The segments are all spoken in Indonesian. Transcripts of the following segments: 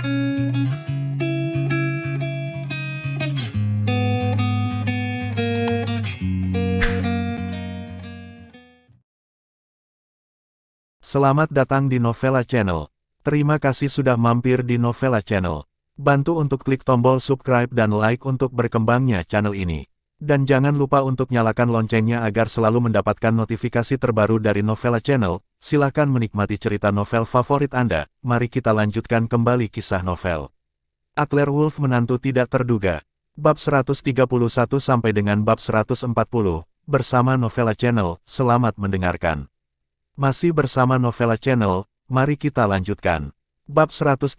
Selamat datang di Novella Channel. Terima kasih sudah mampir di Novella Channel. Bantu untuk klik tombol subscribe dan like untuk berkembangnya channel ini. Dan jangan lupa untuk nyalakan loncengnya agar selalu mendapatkan notifikasi terbaru dari Novella Channel. Silahkan menikmati cerita novel favorit Anda. Mari kita lanjutkan kembali kisah novel Adler Wolf Menantu Tidak Terduga. Bab 131 sampai dengan bab 140. Bersama Novella Channel, selamat mendengarkan. Masih bersama Novella Channel, mari kita lanjutkan. Bab 131.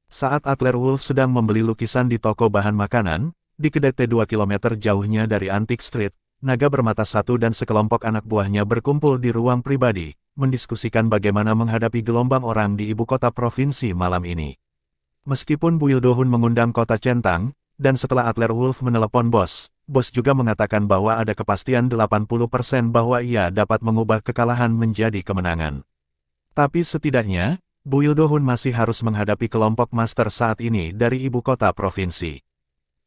Saat Adler Wolf sedang membeli lukisan di toko bahan makanan, di kedai 2 km jauhnya dari Antique Street, naga bermata satu dan sekelompok anak buahnya berkumpul di ruang pribadi, mendiskusikan bagaimana menghadapi gelombang orang di ibu kota provinsi malam ini. Meskipun Bu Ildohun mengundang kota centang, dan setelah Adler Wolf menelepon bos juga mengatakan bahwa ada kepastian 80% bahwa ia dapat mengubah kekalahan menjadi kemenangan. Tapi setidaknya, Bu Ildohun masih harus menghadapi kelompok master saat ini dari ibu kota provinsi.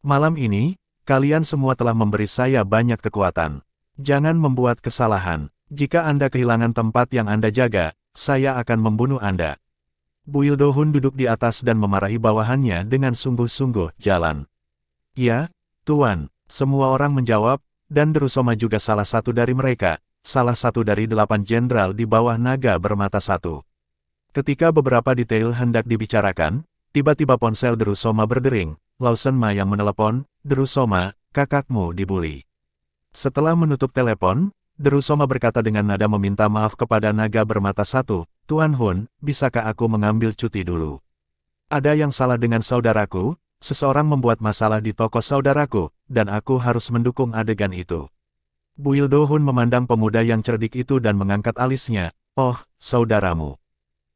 Malam ini, kalian semua telah memberi saya banyak kekuatan. Jangan membuat kesalahan. Jika Anda kehilangan tempat yang Anda jaga, saya akan membunuh Anda. Bu Ildohun duduk di atas dan memarahi bawahannya dengan sungguh-sungguh jalan. Ya, Tuan, semua orang menjawab, dan Drusoma juga salah satu dari mereka, salah satu dari 8 jenderal di bawah naga bermata satu. Ketika beberapa detail hendak dibicarakan, tiba-tiba ponsel Drusoma berdering. Lawson Ma yang menelepon, "Drusoma, kakakmu dibuli." Setelah menutup telepon, Drusoma berkata dengan nada meminta maaf kepada naga bermata satu, "Tuan Hun, bisakah aku mengambil cuti dulu? Ada yang salah dengan saudaraku? Seseorang membuat masalah di toko saudaraku, dan aku harus mendukung adegan itu." Bu Ildohun memandang pemuda yang cerdik itu dan mengangkat alisnya, "Oh, saudaramu.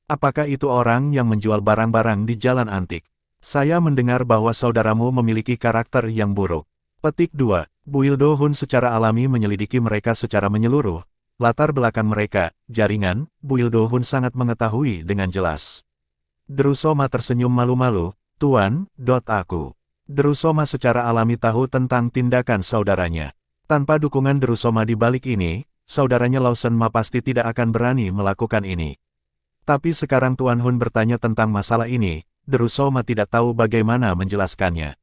Apakah itu orang yang menjual barang-barang di jalan antik? Saya mendengar bahwa saudaramu memiliki karakter yang buruk." Petik 2. Bu Ildohun secara alami menyelidiki mereka secara menyeluruh. Latar belakang mereka, jaringan, Bu Ildohun sangat mengetahui dengan jelas. Drusoma tersenyum malu-malu, "Tuan, aku." Drusoma secara alami tahu tentang tindakan saudaranya. Tanpa dukungan Drusoma di balik ini, saudaranya Lawson Ma pasti tidak akan berani melakukan ini. Tapi sekarang Tuan Hun bertanya tentang masalah ini, Drusoma tidak tahu bagaimana menjelaskannya.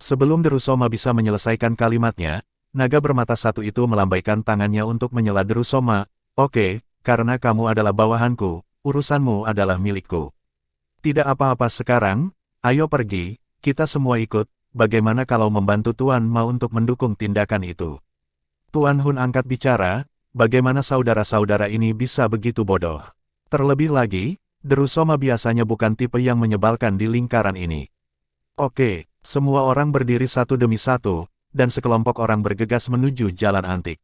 Sebelum Drusoma bisa menyelesaikan kalimatnya, naga bermata satu itu melambaikan tangannya untuk menyela Drusoma, "Oke, karena kamu adalah bawahanku, urusanmu adalah milikku. Tidak apa-apa sekarang, ayo pergi, kita semua ikut, bagaimana kalau membantu Tuan Ma untuk mendukung tindakan itu?" Tuan Hun angkat bicara, "Bagaimana saudara-saudara ini bisa begitu bodoh? Terlebih lagi, Drusoma biasanya bukan tipe yang menyebalkan di lingkaran ini." Oke, semua orang berdiri satu demi satu, dan sekelompok orang bergegas menuju jalan antik.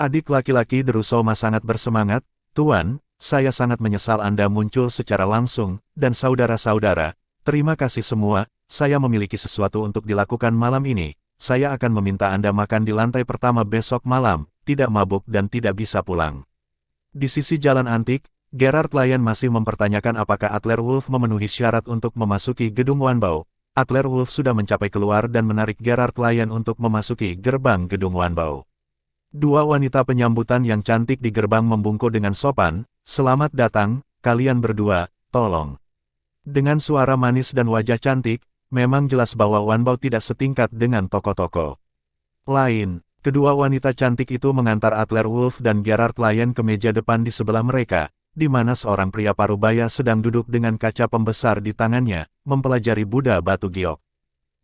Adik laki-laki Drusoma sangat bersemangat, "Tuan, saya sangat menyesal Anda muncul secara langsung, dan saudara-saudara, terima kasih semua, saya memiliki sesuatu untuk dilakukan malam ini, saya akan meminta Anda makan di lantai pertama besok malam, tidak mabuk dan tidak bisa pulang." Di sisi jalan antik, Gerard Lyon masih mempertanyakan apakah Adler Wolf memenuhi syarat untuk memasuki gedung Wanbao. Adler Wolf sudah mencapai keluar dan menarik Gerard Lyon untuk memasuki gerbang gedung Wanbao. Dua wanita penyambutan yang cantik di gerbang membungkuk dengan sopan, "Selamat datang, kalian berdua, tolong." Dengan suara manis dan wajah cantik, memang jelas bahwa Wanbao tidak setingkat dengan toko-toko lain. Kedua wanita cantik itu mengantar Adler Wolf dan Gerard Lyon ke meja depan di sebelah mereka, di mana seorang pria parubaya sedang duduk dengan kaca pembesar di tangannya, mempelajari Buddha batu giok.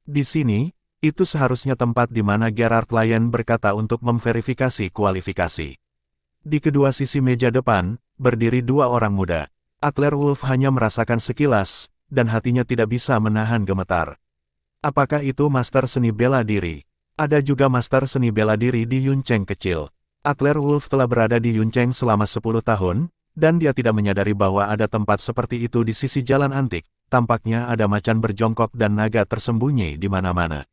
Di sini, itu seharusnya tempat di mana Gerard Lyon berkata untuk memverifikasi kualifikasi. Di kedua sisi meja depan, berdiri dua orang muda. Adler Wolf hanya merasakan sekilas, dan hatinya tidak bisa menahan gemetar. Apakah itu master seni bela diri? Ada juga master seni bela diri di Yuncheng kecil. Adler Wolf telah berada di Yuncheng selama 10 tahun, dan dia tidak menyadari bahwa ada tempat seperti itu di sisi jalan antik. Tampaknya ada macan berjongkok dan naga tersembunyi di mana-mana.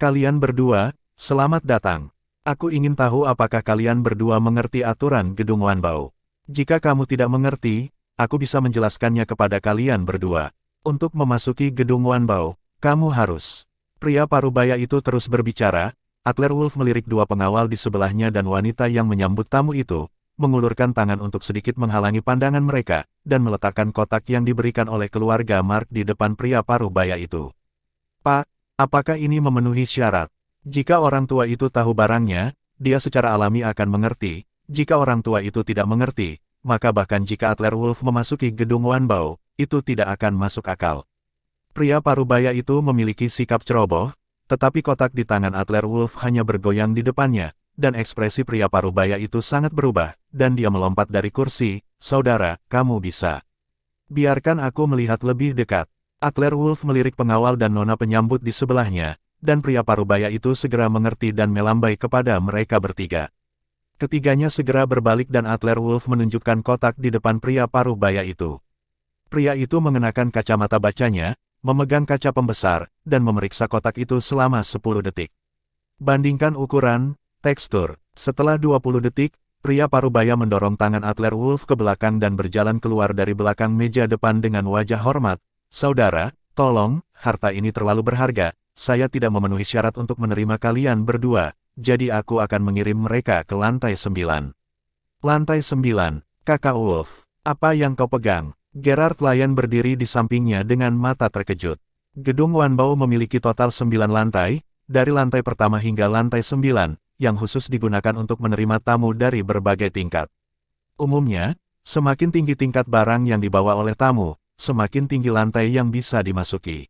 "Kalian berdua, selamat datang. Aku ingin tahu apakah kalian berdua mengerti aturan gedung Wanbao. Jika kamu tidak mengerti, aku bisa menjelaskannya kepada kalian berdua." Untuk memasuki gedung Wanbao, kamu harus. Pria parubaya itu terus berbicara, Adler Wolf melirik dua pengawal di sebelahnya dan wanita yang menyambut tamu itu, mengulurkan tangan untuk sedikit menghalangi pandangan mereka, dan meletakkan kotak yang diberikan oleh keluarga Mark di depan pria parubaya itu. Pak, apakah ini memenuhi syarat? Jika orang tua itu tahu barangnya, dia secara alami akan mengerti. Jika orang tua itu tidak mengerti, maka bahkan jika Adler Wolf memasuki gedung Wanbao, itu tidak akan masuk akal. Pria parubaya itu memiliki sikap ceroboh, tetapi kotak di tangan Adler Wolf hanya bergoyang di depannya, dan ekspresi pria parubaya itu sangat berubah, dan dia melompat dari kursi. Saudara, kamu bisa. Biarkan aku melihat lebih dekat. Adler Wolf melirik pengawal dan nona penyambut di sebelahnya, dan pria parubaya itu segera mengerti dan melambai kepada mereka bertiga. Ketiganya segera berbalik dan Adler Wolf menunjukkan kotak di depan pria parubaya itu. Pria itu mengenakan kacamata bacanya, memegang kaca pembesar, dan memeriksa kotak itu selama 10 detik. Bandingkan ukuran, tekstur. Setelah 20 detik, pria parubaya mendorong tangan Adler Wolf ke belakang dan berjalan keluar dari belakang meja depan dengan wajah hormat. Saudara, tolong, harta ini terlalu berharga, saya tidak memenuhi syarat untuk menerima kalian berdua, jadi aku akan mengirim mereka ke lantai 9. Lantai 9, Kakak Wolf, apa yang kau pegang? Gerard Lyon berdiri di sampingnya dengan mata terkejut. Gedung Wanbao memiliki total 9 lantai, dari lantai pertama hingga lantai 9, yang khusus digunakan untuk menerima tamu dari berbagai tingkat. Umumnya, semakin tinggi tingkat barang yang dibawa oleh tamu, semakin tinggi lantai yang bisa dimasuki.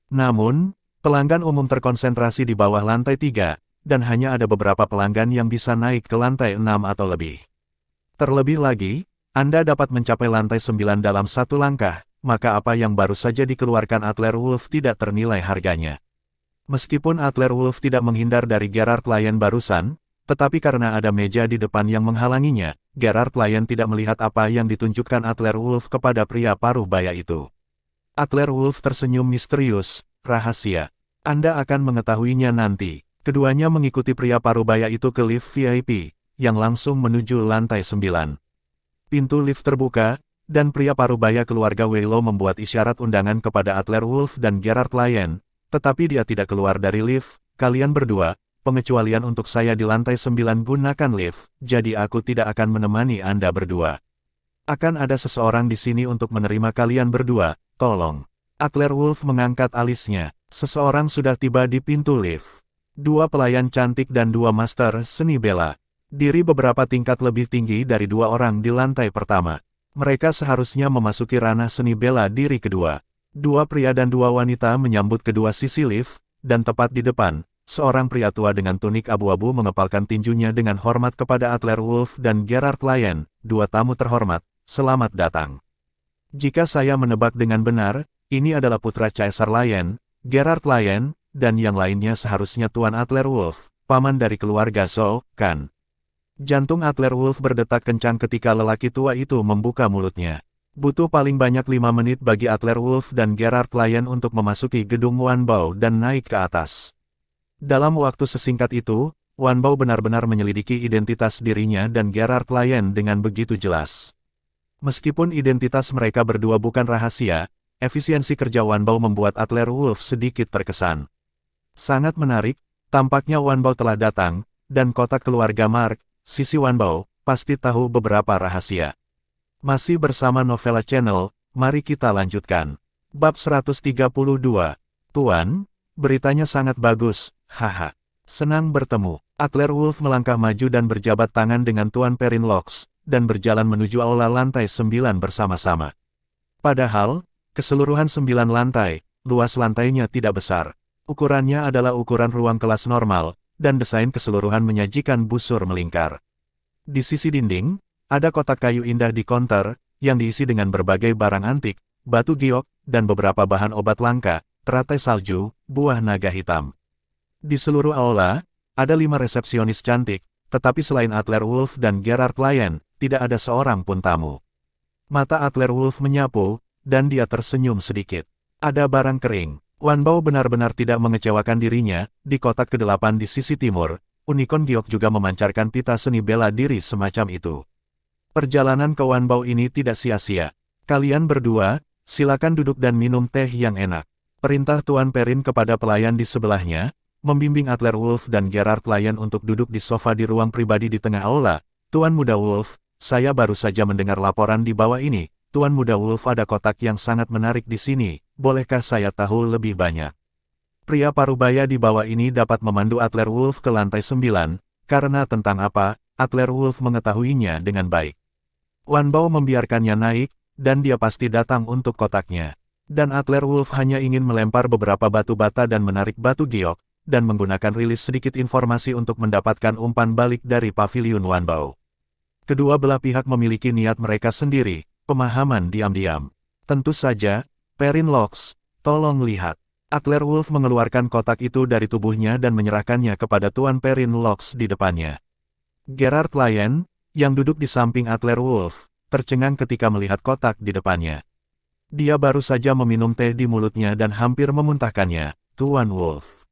Namun, pelanggan umum terkonsentrasi di bawah lantai 3, dan hanya ada beberapa pelanggan yang bisa naik ke lantai 6 atau lebih. Terlebih lagi, Anda dapat mencapai lantai 9 dalam satu langkah, maka apa yang baru saja dikeluarkan Adler Wolf tidak ternilai harganya. Meskipun Adler Wolf tidak menghindar dari Gerard Lyon barusan, tetapi karena ada meja di depan yang menghalanginya, Gerard Lyon tidak melihat apa yang ditunjukkan Adler Wolf kepada pria parubaya itu. Adler Wolf tersenyum misterius, rahasia. Anda akan mengetahuinya nanti. Keduanya mengikuti pria parubaya itu ke lift VIP, yang langsung menuju lantai 9. Pintu lift terbuka, dan pria parubaya keluarga Weilo membuat isyarat undangan kepada Adler Wolf dan Gerard Lyon, tetapi dia tidak keluar dari lift. Kalian berdua, pengecualian untuk saya di lantai 9 gunakan lift, jadi aku tidak akan menemani Anda berdua. Akan ada seseorang di sini untuk menerima kalian berdua, tolong. Adler Wolf mengangkat alisnya. Seseorang sudah tiba di pintu lift. 2 pelayan cantik dan 2 master seni bela. Diri beberapa tingkat lebih tinggi dari 2 orang di lantai pertama. Mereka seharusnya memasuki ranah seni bela diri kedua. 2 pria dan 2 wanita menyambut kedua sisi lift, dan tepat di depan, seorang pria tua dengan tunik abu-abu mengepalkan tinjunya dengan hormat kepada Adler Wolf dan Gerard Lyon. 2 tamu terhormat, selamat datang. Jika saya menebak dengan benar, ini adalah putra Caesar Lyon, Gerard Lyon, dan yang lainnya seharusnya Tuan Adler Wolf, paman dari keluarga Zhou, kan? Jantung Adler Wolf berdetak kencang ketika lelaki tua itu membuka mulutnya. Butuh paling banyak 5 menit bagi Adler Wolf dan Gerard Lyon untuk memasuki gedung Wanbao dan naik ke atas. Dalam waktu sesingkat itu, Wanbao benar-benar menyelidiki identitas dirinya dan Gerard Lyon dengan begitu jelas. Meskipun identitas mereka berdua bukan rahasia, efisiensi kerja Wanbao membuat Adler Wolf sedikit terkesan. Sangat menarik, tampaknya Wanbao telah datang, dan kotak keluarga Mark, sisi Wanbao, pasti tahu beberapa rahasia. Masih bersama Novella Channel, mari kita lanjutkan. Bab 132. Tuan, beritanya sangat bagus, haha. Senang bertemu. Adler Wolf melangkah maju dan berjabat tangan dengan Tuan Perrin Locks, dan berjalan menuju aula lantai 9 bersama-sama. Padahal, keseluruhan 9 lantai, luas lantainya tidak besar. Ukurannya adalah ukuran ruang kelas normal, dan desain keseluruhan menyajikan busur melingkar. Di sisi dinding, ada kotak kayu indah di counter, yang diisi dengan berbagai barang antik, batu giok, dan beberapa bahan obat langka, teratai salju, buah naga hitam. Di seluruh aula, ada 5 resepsionis cantik, tetapi selain Adler Wolf dan Gerard Lyon, tidak ada seorang pun tamu. Mata Adler Wolf menyapu, dan dia tersenyum sedikit. Ada barang kering. Wanbao benar-benar tidak mengecewakan dirinya. Di kotak ke-8 di sisi timur, Unicorn Giok juga memancarkan pita seni bela diri semacam itu. Perjalanan ke Wanbao ini tidak sia-sia. Kalian berdua, silakan duduk dan minum teh yang enak. Perintah Tuan Perrin kepada pelayan di sebelahnya, membimbing Adler Wolf dan Gerard Lyon untuk duduk di sofa di ruang pribadi di tengah aula. Tuan Muda Wolf, saya baru saja mendengar laporan di bawah ini. Tuan Muda Wolf, ada kotak yang sangat menarik di sini, bolehkah saya tahu lebih banyak? Pria parubaya di bawah ini dapat memandu Adler Wolf ke lantai 9, karena tentang apa, Adler Wolf mengetahuinya dengan baik. Wan Bao membiarkannya naik, dan dia pasti datang untuk kotaknya. Dan Adler Wolf hanya ingin melempar beberapa batu bata dan menarik batu giok, dan menggunakan rilis sedikit informasi untuk mendapatkan umpan balik dari paviliun Wan Bao. Kedua belah pihak memiliki niat mereka sendiri, pemahaman diam-diam. Tentu saja, Perrin Locks, tolong lihat. Adler Wolf mengeluarkan kotak itu dari tubuhnya dan menyerahkannya kepada Tuan Perrin Locks di depannya. Gerard Lyon, yang duduk di samping Adler Wolf, tercengang ketika melihat kotak di depannya. Dia baru saja meminum teh di mulutnya dan hampir memuntahkannya. Tuan Wolf,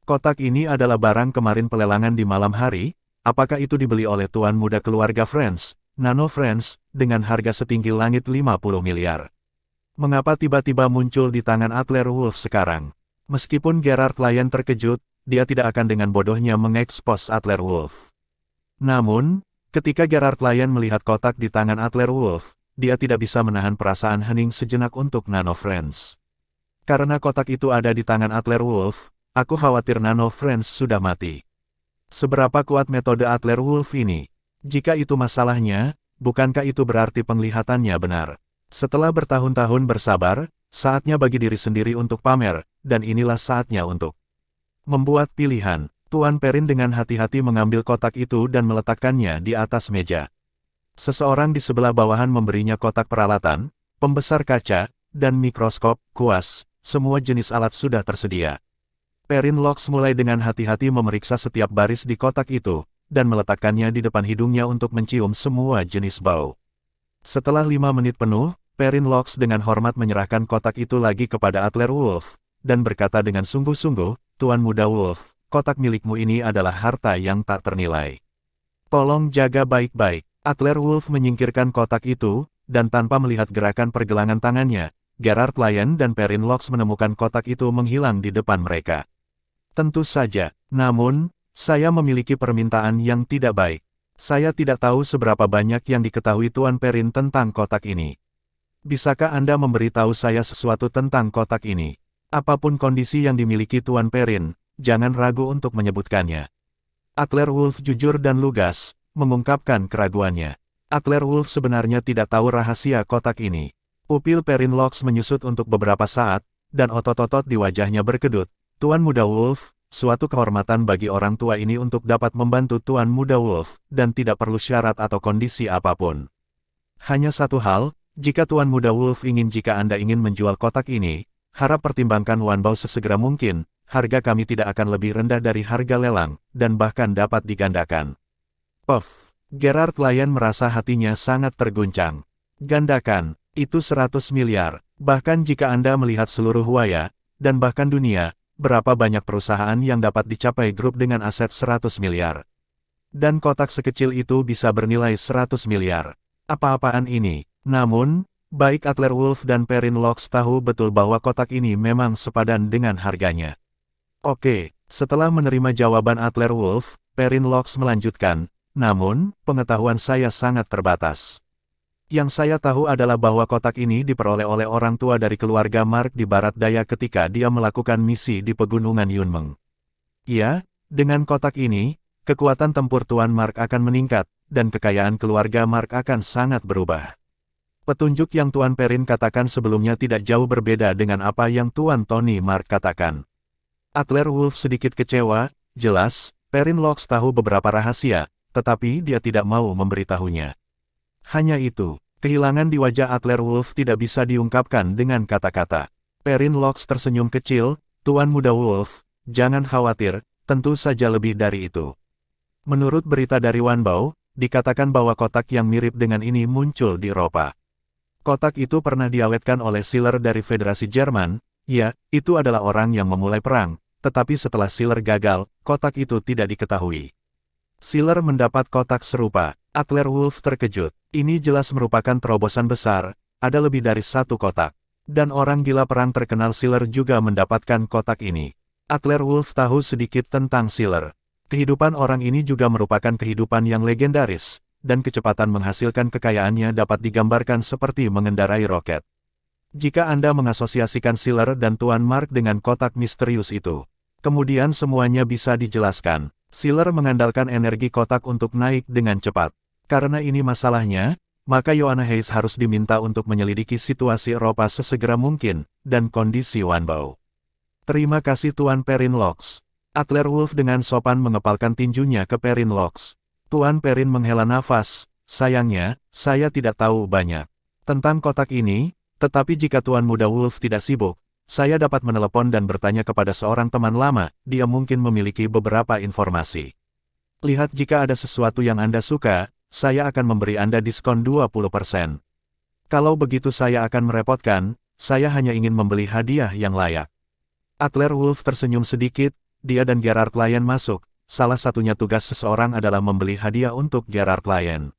kotak ini adalah barang kemarin pelelangan di malam hari. Apakah itu dibeli oleh Tuan Muda keluarga Friends, Nano Friends, dengan harga setinggi langit 50 miliar? Mengapa tiba-tiba muncul di tangan Adler Wolf sekarang? Meskipun Gerard Lyon terkejut, dia tidak akan dengan bodohnya mengekspos Adler Wolf. Namun, ketika Gerard Lyon melihat kotak di tangan Adler Wolf, dia tidak bisa menahan perasaan hening sejenak untuk Nano Friends. Karena kotak itu ada di tangan Adler Wolf, aku khawatir Nano Friends sudah mati. Seberapa kuat metode Adler Wolf ini? Jika itu masalahnya, bukankah itu berarti penglihatannya benar? Setelah bertahun-tahun bersabar, saatnya bagi diri sendiri untuk pamer, dan inilah saatnya untuk membuat pilihan. Tuan Perrin dengan hati-hati mengambil kotak itu dan meletakkannya di atas meja. Seseorang di sebelah bawahan memberinya kotak peralatan, pembesar kaca, dan mikroskop, kuas, semua jenis alat sudah tersedia. Perrin Locks mulai dengan hati-hati memeriksa setiap baris di kotak itu, dan meletakkannya di depan hidungnya untuk mencium semua jenis bau. Setelah 5 menit penuh, Perrin Locks dengan hormat menyerahkan kotak itu lagi kepada Adler Wolf, dan berkata dengan sungguh-sungguh, Tuan Muda Wolf, kotak milikmu ini adalah harta yang tak ternilai. Tolong jaga baik-baik. Adler Wolf menyingkirkan kotak itu, dan tanpa melihat gerakan pergelangan tangannya, Gerard Lyon dan Perrin Locks menemukan kotak itu menghilang di depan mereka. Tentu saja, namun, saya memiliki permintaan yang tidak baik. Saya tidak tahu seberapa banyak yang diketahui Tuan Perrin tentang kotak ini. Bisakah Anda memberitahu saya sesuatu tentang kotak ini? Apapun kondisi yang dimiliki Tuan Perrin, jangan ragu untuk menyebutkannya. Adler Wolf jujur dan lugas, mengungkapkan keraguannya. Adler Wolf sebenarnya tidak tahu rahasia kotak ini. Pupil Perrin Locks menyusut untuk beberapa saat, dan otot-otot di wajahnya berkedut. Tuan Muda Wolf, suatu kehormatan bagi orang tua ini untuk dapat membantu Tuan Muda Wolf, dan tidak perlu syarat atau kondisi apapun. Hanya satu hal, jika Tuan Muda Wolf jika Anda ingin menjual kotak ini, harap pertimbangkan Wan Bao sesegera mungkin, harga kami tidak akan lebih rendah dari harga lelang, dan bahkan dapat digandakan. Puff, Gerard Lyon merasa hatinya sangat terguncang. Gandakan, itu 100 miliar, bahkan jika Anda melihat seluruh Huaya, dan bahkan dunia, berapa banyak perusahaan yang dapat dicapai grup dengan aset 100 miliar. Dan kotak sekecil itu bisa bernilai 100 miliar. Apa-apaan ini? Namun, baik Adler Wolf dan Perrin Locks tahu betul bahwa kotak ini memang sepadan dengan harganya. Oke, setelah menerima jawaban Adler Wolf, Perrin Locks melanjutkan, namun, pengetahuan saya sangat terbatas. Yang saya tahu adalah bahwa kotak ini diperoleh oleh orang tua dari keluarga Mark di barat daya ketika dia melakukan misi di pegunungan Yunmeng. Ya, dengan kotak ini, kekuatan tempur Tuan Mark akan meningkat, dan kekayaan keluarga Mark akan sangat berubah. Petunjuk yang Tuan Perrin katakan sebelumnya tidak jauh berbeda dengan apa yang Tuan Tony Mark katakan. Adler Wolf sedikit kecewa, jelas, Perrin Locks tahu beberapa rahasia, tetapi dia tidak mau memberitahunya. Hanya itu, kehilangan di wajah Adler Wolf tidak bisa diungkapkan dengan kata-kata. Perrin Locks tersenyum kecil, Tuan Muda Wolf, jangan khawatir, tentu saja lebih dari itu. Menurut berita dari Wan Bao, dikatakan bahwa kotak yang mirip dengan ini muncul di Eropa. Kotak itu pernah diawetkan oleh Schiller dari Federasi Jerman, ya, itu adalah orang yang memulai perang, tetapi setelah Schiller gagal, kotak itu tidak diketahui. Schiller mendapat kotak serupa. Adler Wolf terkejut. Ini jelas merupakan terobosan besar, ada lebih dari satu kotak. Dan orang gila perang terkenal Sealer juga mendapatkan kotak ini. Adler Wolf tahu sedikit tentang Sealer. Kehidupan orang ini juga merupakan kehidupan yang legendaris, dan kecepatan menghasilkan kekayaannya dapat digambarkan seperti mengendarai roket. Jika Anda mengasosiasikan Sealer dan Tuan Mark dengan kotak misterius itu, kemudian semuanya bisa dijelaskan. Sealer mengandalkan energi kotak untuk naik dengan cepat. Karena ini masalahnya, maka Joanna Hayes harus diminta untuk menyelidiki situasi Eropa sesegera mungkin, dan kondisi Wanbao. Terima kasih Tuan Perrin Locks. Adler Wolf dengan sopan mengepalkan tinjunya ke Perrin Locks. Tuan Perrin menghela nafas, sayangnya, saya tidak tahu banyak tentang kotak ini, tetapi jika Tuan Muda Wolf tidak sibuk, saya dapat menelepon dan bertanya kepada seorang teman lama, dia mungkin memiliki beberapa informasi. Lihat jika ada sesuatu yang Anda suka, saya akan memberi Anda diskon 20%. Kalau begitu saya akan merepotkan, saya hanya ingin membeli hadiah yang layak. Adler Wolf tersenyum sedikit, dia dan Gerard Lyon masuk, salah satunya tugas seseorang adalah membeli hadiah untuk Gerard Lyon.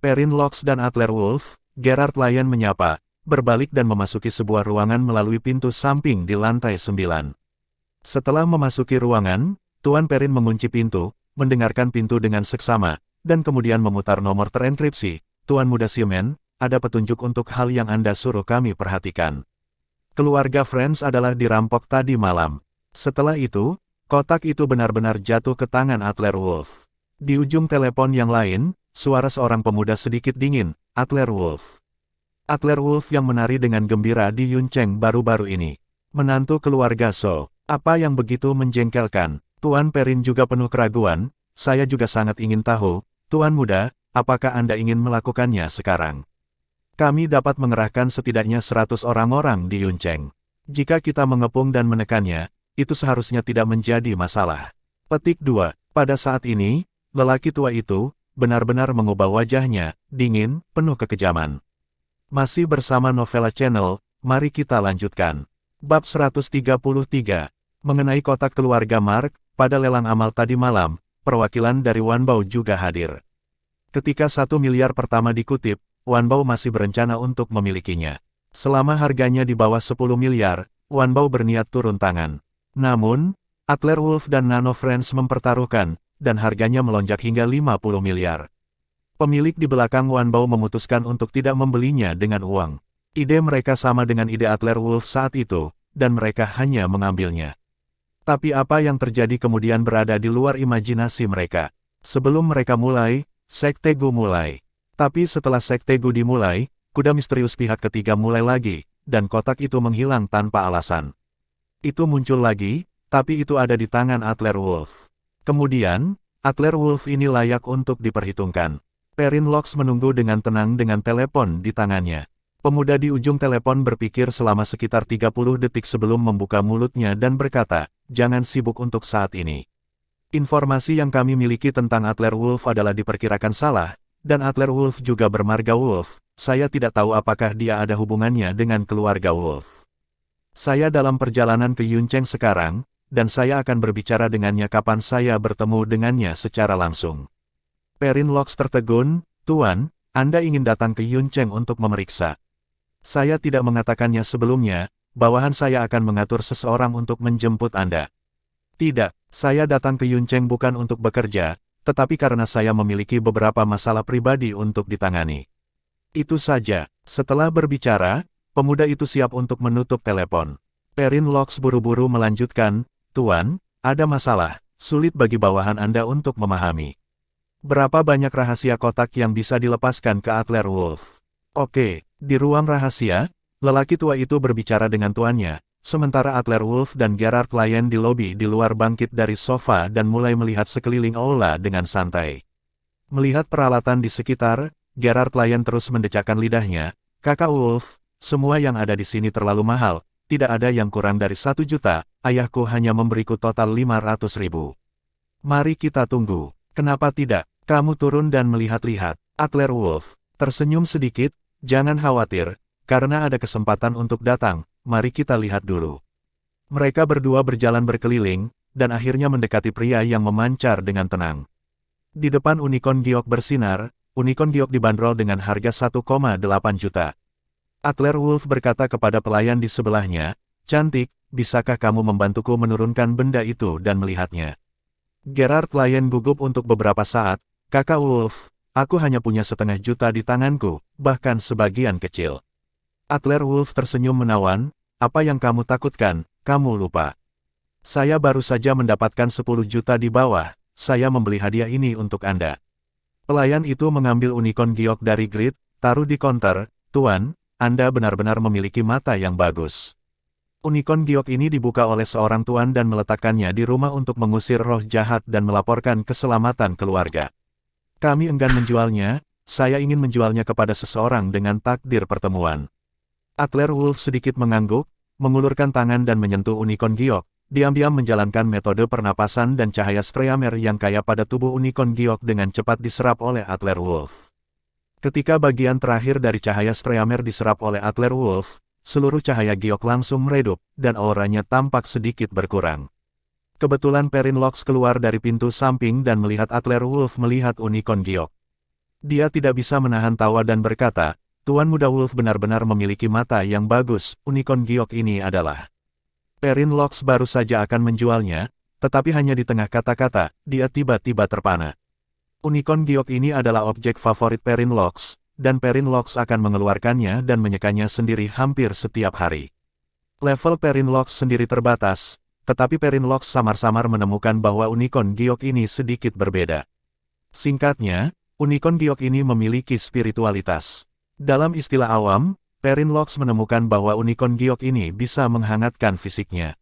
Perrin Locks dan Adler Wolf, Gerard Lyon menyapa, berbalik dan memasuki sebuah ruangan melalui pintu samping di lantai 9. Setelah memasuki ruangan, Tuan Perrin mengunci pintu, mendengarkan pintu dengan seksama, dan kemudian memutar nomor terenkripsi. Tuan Muda Seaman, ada petunjuk untuk hal yang Anda suruh kami perhatikan. Keluarga Friends adalah dirampok tadi malam. Setelah itu, kotak itu benar-benar jatuh ke tangan Adler Wolf. Di ujung telepon yang lain, suara seorang pemuda sedikit dingin, Adler Wolf. Adler Wolf yang menari dengan gembira di Yuncheng baru-baru ini. Menantu keluarga So, apa yang begitu menjengkelkan? Tuan Perrin juga penuh keraguan, saya juga sangat ingin tahu, Tuan Muda, apakah Anda ingin melakukannya sekarang? Kami dapat mengerahkan setidaknya 100 orang-orang di Yuncheng. Jika kita mengepung dan menekannya, itu seharusnya tidak menjadi masalah. Petik 2. Pada saat ini, lelaki tua itu, benar-benar mengubah wajahnya, dingin, penuh kekejaman. Masih bersama Novella Channel, mari kita lanjutkan. Bab 133. Mengenai kotak keluarga Mark, pada lelang amal tadi malam, perwakilan dari Wanbao juga hadir. Ketika 1 miliar pertama dikutip, Wanbao masih berencana untuk memilikinya. Selama harganya di bawah 10 miliar, Wanbao berniat turun tangan. Namun, Adler Wolf dan Nano Friends mempertaruhkan, dan harganya melonjak hingga 50 miliar. Pemilik di belakang Wanbao memutuskan untuk tidak membelinya dengan uang. Ide mereka sama dengan ide Adler Wolf saat itu, dan mereka hanya mengambilnya. Tapi apa yang terjadi kemudian berada di luar imajinasi mereka. Sebelum mereka mulai, Sekte Gu mulai. Tapi setelah Sekte Gu dimulai, kuda misterius pihak ketiga mulai lagi, dan kotak itu menghilang tanpa alasan. Itu muncul lagi, tapi itu ada di tangan Adler Wolf. Kemudian, Adler Wolf ini layak untuk diperhitungkan. Perrin Locks menunggu dengan tenang dengan telepon di tangannya. Pemuda di ujung telepon berpikir selama sekitar 30 detik sebelum membuka mulutnya dan berkata, jangan sibuk untuk saat ini. Informasi yang kami miliki tentang Adler Wolf adalah diperkirakan salah, dan Adler Wolf juga bermarga Wolf. Saya tidak tahu apakah dia ada hubungannya dengan keluarga Wolf. Saya dalam perjalanan ke Yuncheng sekarang, dan saya akan berbicara dengannya kapan saya bertemu dengannya secara langsung. Perrin Locks tertegun, Tuan, Anda ingin datang ke Yuncheng untuk memeriksa. Saya tidak mengatakannya sebelumnya, bawahan saya akan mengatur seseorang untuk menjemput Anda. Tidak, saya datang ke Yuncheng bukan untuk bekerja, tetapi karena saya memiliki beberapa masalah pribadi untuk ditangani. Itu saja. Setelah berbicara, pemuda itu siap untuk menutup telepon. Perrin Locks buru-buru melanjutkan, Tuan, ada masalah, sulit bagi bawahan Anda untuk memahami. Berapa banyak rahasia kotak yang bisa dilepaskan ke Adler Wolf? Oke, di ruang rahasia, lelaki tua itu berbicara dengan tuannya, sementara Adler Wolf dan Gerard Lyon di lobi di luar bangkit dari sofa dan mulai melihat sekeliling aula dengan santai. Melihat peralatan di sekitar, Gerard Lyon terus mendecakkan lidahnya, Kakak Wolf, semua yang ada di sini terlalu mahal, tidak ada yang kurang dari 1 juta, ayahku hanya memberiku total 500.000. Mari kita tunggu, kenapa tidak, kamu turun dan melihat-lihat, Adler Wolf, tersenyum sedikit, jangan khawatir, karena ada kesempatan untuk datang, mari kita lihat dulu. Mereka berdua berjalan berkeliling, dan akhirnya mendekati pria yang memancar dengan tenang. Di depan unicorn giok bersinar, unicorn giok dibanderol dengan harga 1,8 juta. Adler Wolf berkata kepada pelayan di sebelahnya, "Cantik, bisakah kamu membantuku menurunkan benda itu dan melihatnya?" Gerard Lyon gugup untuk beberapa saat, "Kakak Wolf, aku hanya punya 1,5 juta di tanganku, bahkan sebagian kecil." Adler Wolf tersenyum menawan, "Apa yang kamu takutkan, kamu lupa. Saya baru saja mendapatkan 10 juta di bawah, saya membeli hadiah ini untuk Anda." Pelayan itu mengambil unicorn giok dari grid, taruh di konter, "Tuan, Anda benar-benar memiliki mata yang bagus." Unicorn giok ini dibuka oleh seorang tuan dan meletakkannya di rumah untuk mengusir roh jahat dan melaporkan keselamatan keluarga. "Kami enggan menjualnya, saya ingin menjualnya kepada seseorang dengan takdir pertemuan." Adler Wolf sedikit mengangguk, mengulurkan tangan dan menyentuh unicorn giok, diam-diam menjalankan metode pernapasan dan cahaya streamer yang kaya pada tubuh unicorn giok dengan cepat diserap oleh Adler Wolf. Ketika bagian terakhir dari cahaya streamer diserap oleh Adler Wolf, seluruh cahaya giok langsung meredup, dan auranya tampak sedikit berkurang. Kebetulan Perrin Locks keluar dari pintu samping dan melihat Adler Wolf melihat unicorn giok. Dia tidak bisa menahan tawa dan berkata, "Tuan Muda Wolf benar-benar memiliki mata yang bagus, unicorn giok ini adalah..." Perrin Locks baru saja akan menjualnya, tetapi hanya di tengah kata-kata, dia tiba-tiba terpana. Unicorn giok ini adalah objek favorit Perrin Locks, dan Perrin Locks akan mengeluarkannya dan menyekanya sendiri hampir setiap hari. Level Perrin Locks sendiri terbatas, tetapi Perrin Locks samar-samar menemukan bahwa unicorn giok ini sedikit berbeda. Singkatnya, unicorn giok ini memiliki spiritualitas. Dalam istilah awam, Perrin Locks menemukan bahwa unicorn giok ini bisa menghangatkan fisiknya.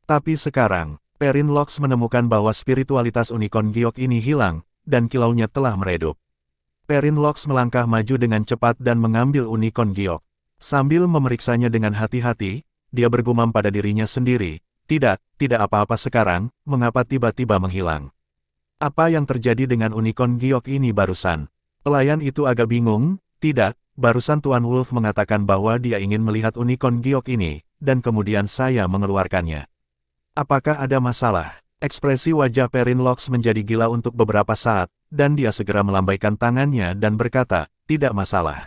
Tapi sekarang, Perrin Locks menemukan bahwa spiritualitas unicorn giok ini hilang, dan kilaunya telah meredup. Perrin Locks melangkah maju dengan cepat dan mengambil unicorn giok. Sambil memeriksanya dengan hati-hati, dia bergumam pada dirinya sendiri, tidak apa-apa sekarang, mengapa tiba-tiba menghilang? Apa yang terjadi dengan unicorn giok ini barusan? Pelayan itu agak bingung, "Tidak, barusan Tuan Wolf mengatakan bahwa dia ingin melihat unicorn giok ini, dan kemudian saya mengeluarkannya. Apakah ada masalah?" Ekspresi wajah Perrin Locks menjadi gila untuk beberapa saat, dan dia segera melambaikan tangannya dan berkata, "Tidak masalah.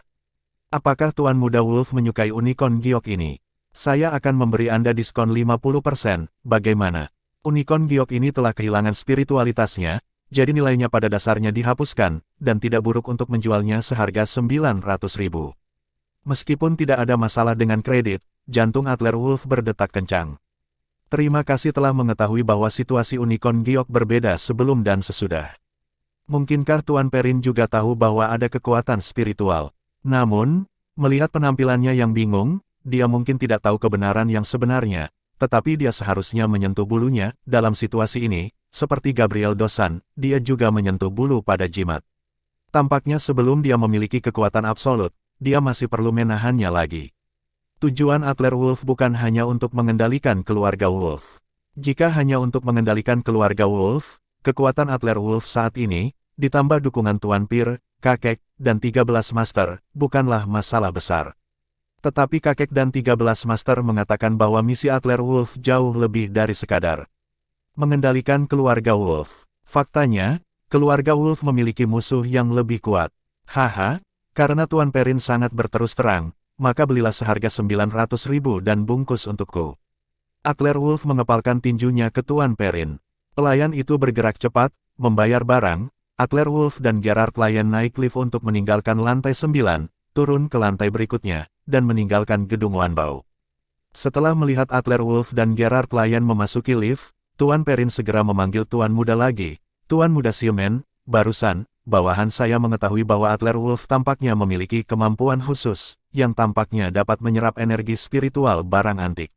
Apakah Tuan Muda Wolf menyukai unicorn giok ini? Saya akan memberi Anda diskon 50%, bagaimana?" Unicorn giok ini telah kehilangan spiritualitasnya, jadi nilainya pada dasarnya dihapuskan, dan tidak buruk untuk menjualnya seharga 900.000. Meskipun tidak ada masalah dengan kredit, jantung Adler Wolf berdetak kencang. Terima kasih telah mengetahui bahwa situasi unicorn giok berbeda sebelum dan sesudah. Mungkinkah Tuan Perrin juga tahu bahwa ada kekuatan spiritual? Namun, melihat penampilannya yang bingung, dia mungkin tidak tahu kebenaran yang sebenarnya, tetapi dia seharusnya menyentuh bulunya. Dalam situasi ini, seperti Gabriel Dosan, dia juga menyentuh bulu pada jimat. Tampaknya sebelum dia memiliki kekuatan absolut, dia masih perlu menahannya lagi. Tujuan Adler Wolf bukan hanya untuk mengendalikan keluarga Wolf. Jika hanya untuk mengendalikan keluarga Wolf, kekuatan Adler Wolf saat ini, ditambah dukungan Tuan Pir, kakek, dan 13 master, bukanlah masalah besar. Tetapi kakek dan 13 master mengatakan bahwa misi Adler Wolf jauh lebih dari sekadar mengendalikan keluarga Wolf. Faktanya, keluarga Wolf memiliki musuh yang lebih kuat. Haha, karena Tuan Perrin sangat berterus terang, maka belilah seharga 900.000 dan bungkus untukku. Adler Wolf mengepalkan tinjunya ke Tuan Perrin. Pelayan itu bergerak cepat, membayar barang. Adler Wolf dan Gerard Lyon naik lift untuk meninggalkan lantai 9, turun ke lantai berikutnya, dan meninggalkan gedung Wanbao. Setelah melihat Adler Wolf dan Gerard Lyon memasuki lift, Tuan Perrin segera memanggil Tuan Muda lagi. "Tuan Muda Xiumen, barusan, bawahan saya mengetahui bahwa Adler Wolf tampaknya memiliki kemampuan khusus, yang tampaknya dapat menyerap energi spiritual barang antik."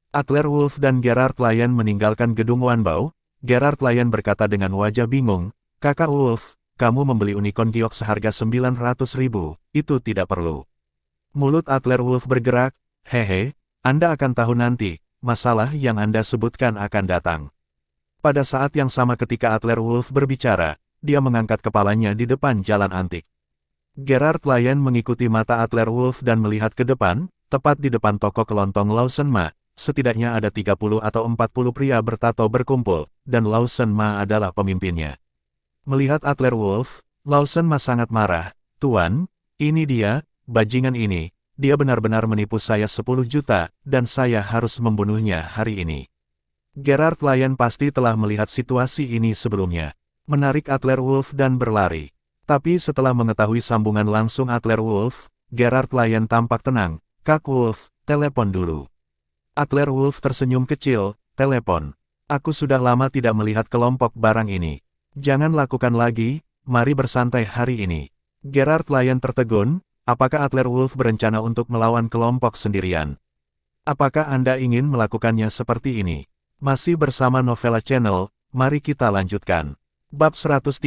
Adler Wolf dan Gerard Lyon meninggalkan gedung Wanbao. Gerard Lyon berkata dengan wajah bingung, "Kakak Wolf, kamu membeli unicorn giok seharga 900.000, itu tidak perlu." Mulut Adler Wolf bergerak, "Hehe, Anda akan tahu nanti, masalah yang Anda sebutkan akan datang." Pada saat yang sama ketika Adler Wolf berbicara, dia mengangkat kepalanya di depan jalan antik. Gerard Lyon mengikuti mata Adler Wolf dan melihat ke depan, tepat di depan toko kelontong Lawson Ma. Setidaknya ada 30 atau 40 pria bertato berkumpul, dan Lawson Ma adalah pemimpinnya. Melihat Adler Wolf, Lawson Ma sangat marah. "Tuan, ini dia, bajingan ini, dia benar-benar menipu saya 10 juta, dan saya harus membunuhnya hari ini. Gerard Lyon pasti telah melihat situasi ini sebelumnya. Menarik Adler Wolf dan berlari. Tapi setelah mengetahui sambungan langsung Adler Wolf, Gerard Lyon tampak tenang. Kak Wolf, telepon dulu. Adler Wolf tersenyum kecil, telepon. Aku sudah lama tidak melihat kelompok barang ini. Jangan lakukan lagi, mari bersantai hari ini. Gerard Lyon tertegun, apakah Adler Wolf berencana untuk melawan kelompok sendirian? Apakah Anda ingin melakukannya seperti ini? Masih bersama Novella Channel, mari kita lanjutkan. Bab 134.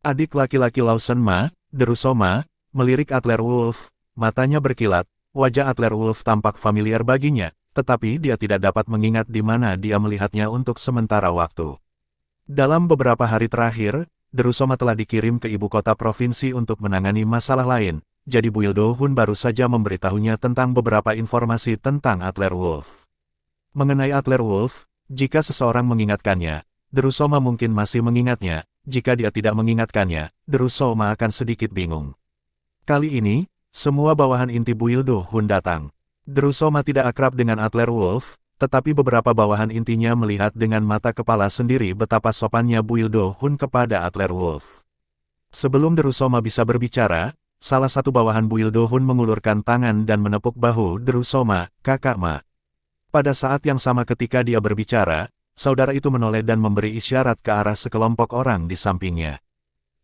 Adik laki-laki Lawson Ma, Drusoma, melirik Adler Wolf, matanya berkilat, wajah Adler Wolf tampak familiar baginya, tetapi dia tidak dapat mengingat di mana dia melihatnya untuk sementara waktu. Dalam beberapa hari terakhir, Drusoma telah dikirim ke ibu kota provinsi untuk menangani masalah lain, jadi Buil Do Hun baru saja memberitahunya tentang beberapa informasi tentang Adler Wolf. Mengenai Adler Wolf, jika seseorang mengingatkannya, Drusoma mungkin masih mengingatnya, jika dia tidak mengingatkannya, Drusoma akan sedikit bingung. Kali ini, semua bawahan inti Buil Do Hun datang. Drusoma tidak akrab dengan Adler Wolf, tetapi beberapa bawahan intinya melihat dengan mata kepala sendiri betapa sopannya Buil Do Hun kepada Adler Wolf. Sebelum Drusoma bisa berbicara, salah satu bawahan Buil Do Hun mengulurkan tangan dan menepuk bahu Drusoma, "Kakak Ma." Pada saat yang sama ketika dia berbicara, saudara itu menoleh dan memberi isyarat ke arah sekelompok orang di sampingnya.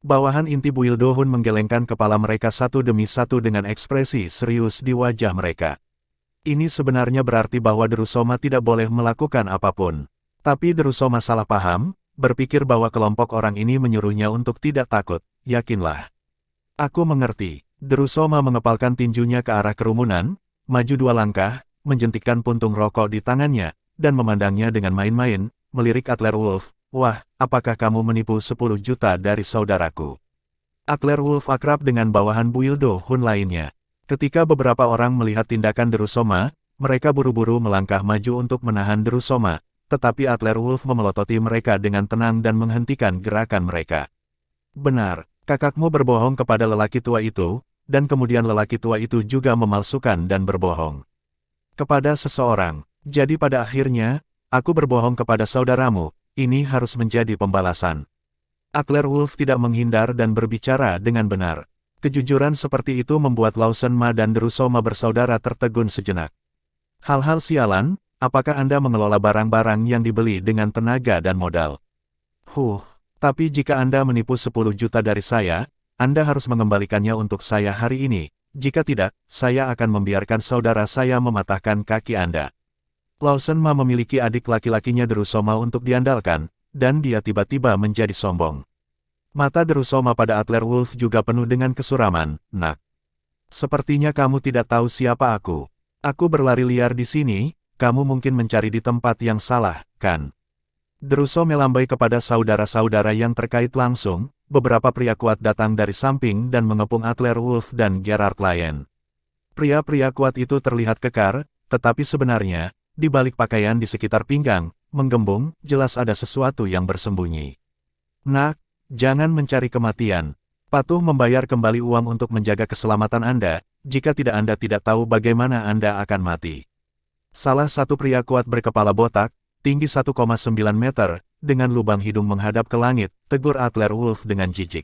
Bawahan inti Buil Do Hun menggelengkan kepala mereka satu demi satu dengan ekspresi serius di wajah mereka. Ini sebenarnya berarti bahwa Drusoma tidak boleh melakukan apapun. Tapi Drusoma salah paham, berpikir bahwa kelompok orang ini menyuruhnya untuk tidak takut. Yakinlah. Aku mengerti. Drusoma mengepalkan tinjunya ke arah kerumunan, maju 2 langkah, menjentikkan puntung rokok di tangannya, dan memandangnya dengan main-main, melirik Adler Wolf. "Wah, apakah kamu menipu 10 juta dari saudaraku?" Adler Wolf akrab dengan bawahan Buil Do Hun lainnya. Ketika beberapa orang melihat tindakan Drusoma, mereka buru-buru melangkah maju untuk menahan Drusoma, tetapi Adler Wolf memelototi mereka dengan tenang dan menghentikan gerakan mereka. "Benar, kakakmu berbohong kepada lelaki tua itu, dan kemudian lelaki tua itu juga memalsukan dan berbohong kepada seseorang. Jadi pada akhirnya, aku berbohong kepada saudaramu, ini harus menjadi pembalasan." Adler Wolf tidak menghindar dan berbicara dengan benar. Kejujuran seperti itu membuat Lawson Ma dan Drusoma bersaudara tertegun sejenak. "Hal-hal sialan, apakah Anda mengelola barang-barang yang dibeli dengan tenaga dan modal? Tapi jika Anda menipu 10 juta dari saya, Anda harus mengembalikannya untuk saya hari ini. Jika tidak, saya akan membiarkan saudara saya mematahkan kaki Anda." Lawson Ma memiliki adik laki-lakinya Drusoma untuk diandalkan, dan dia tiba-tiba menjadi sombong. Mata Drusoma pada Adler Wolf juga penuh dengan kesuraman. "Nak, sepertinya kamu tidak tahu siapa aku. Aku berlari liar di sini, kamu mungkin mencari di tempat yang salah, kan?" Drusoma melambai kepada saudara-saudara yang terkait langsung. Beberapa pria kuat datang dari samping dan mengepung Adler Wolf dan Gerard Lyon. Pria-pria kuat itu terlihat kekar, tetapi sebenarnya, di balik pakaian di sekitar pinggang, menggembung, jelas ada sesuatu yang bersembunyi. "Nak, jangan mencari kematian. Patuh membayar kembali uang untuk menjaga keselamatan Anda, jika tidak Anda tidak tahu bagaimana Anda akan mati." Salah satu pria kuat berkepala botak, tinggi 1,9 meter, dengan lubang hidung menghadap ke langit, tegur Adler Wolf dengan jijik.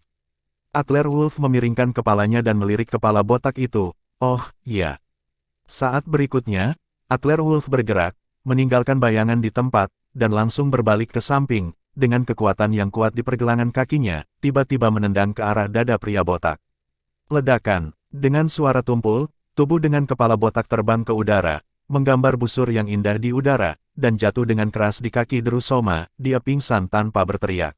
Adler Wolf memiringkan kepalanya dan melirik kepala botak itu. "Oh, iya." Saat berikutnya, Adler Wolf bergerak, meninggalkan bayangan di tempat, dan langsung berbalik ke samping, dengan kekuatan yang kuat di pergelangan kakinya, tiba-tiba menendang ke arah dada pria botak. Ledakan, dengan suara tumpul, tubuh dengan kepala botak terbang ke udara, menggambar busur yang indah di udara, dan jatuh dengan keras di kaki Drusoma. Dia pingsan tanpa berteriak.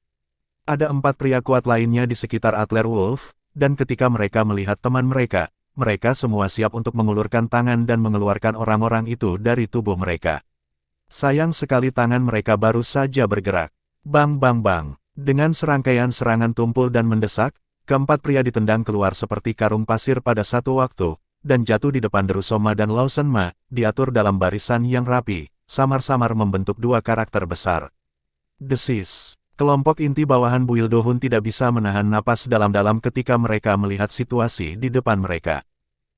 Ada 4 pria kuat lainnya di sekitar Adler Wolf, dan ketika mereka melihat teman mereka, mereka semua siap untuk mengulurkan tangan dan mengeluarkan orang-orang itu dari tubuh mereka. Sayang sekali tangan mereka baru saja bergerak. Bang bang bang. Dengan serangkaian serangan tumpul dan mendesak, keempat pria ditendang keluar seperti karung pasir pada satu waktu, dan jatuh di depan Drusoma dan Lawson Ma, diatur dalam barisan yang rapi, samar-samar membentuk 2 karakter besar. Desis. Kelompok inti bawahan Buil Do Hun tidak bisa menahan napas dalam-dalam ketika mereka melihat situasi di depan mereka.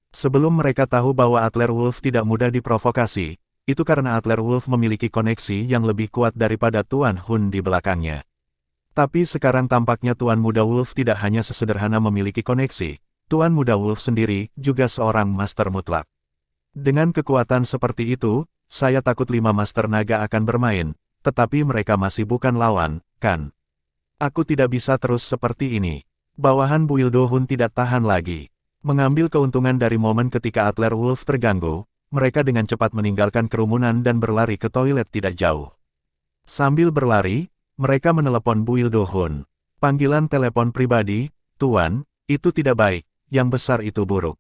Sebelum mereka tahu bahwa Adler Wolf tidak mudah diprovokasi, itu karena Adler Wolf memiliki koneksi yang lebih kuat daripada Tuan Hun di belakangnya. Tapi sekarang tampaknya Tuan Muda Wolf tidak hanya sesederhana memiliki koneksi, Tuan Muda Wolf sendiri juga seorang master mutlak. Dengan kekuatan seperti itu, saya takut 5 master naga akan bermain, tetapi mereka masih bukan lawan, kan? Aku tidak bisa terus seperti ini. Bawahan Buil Do Hun tidak tahan lagi. Mengambil keuntungan dari momen ketika Adler Wolf terganggu, mereka dengan cepat meninggalkan kerumunan dan berlari ke toilet tidak jauh. Sambil berlari, mereka menelepon Buil Do Hun. Panggilan telepon pribadi, "Tuan, itu tidak baik, yang besar itu buruk."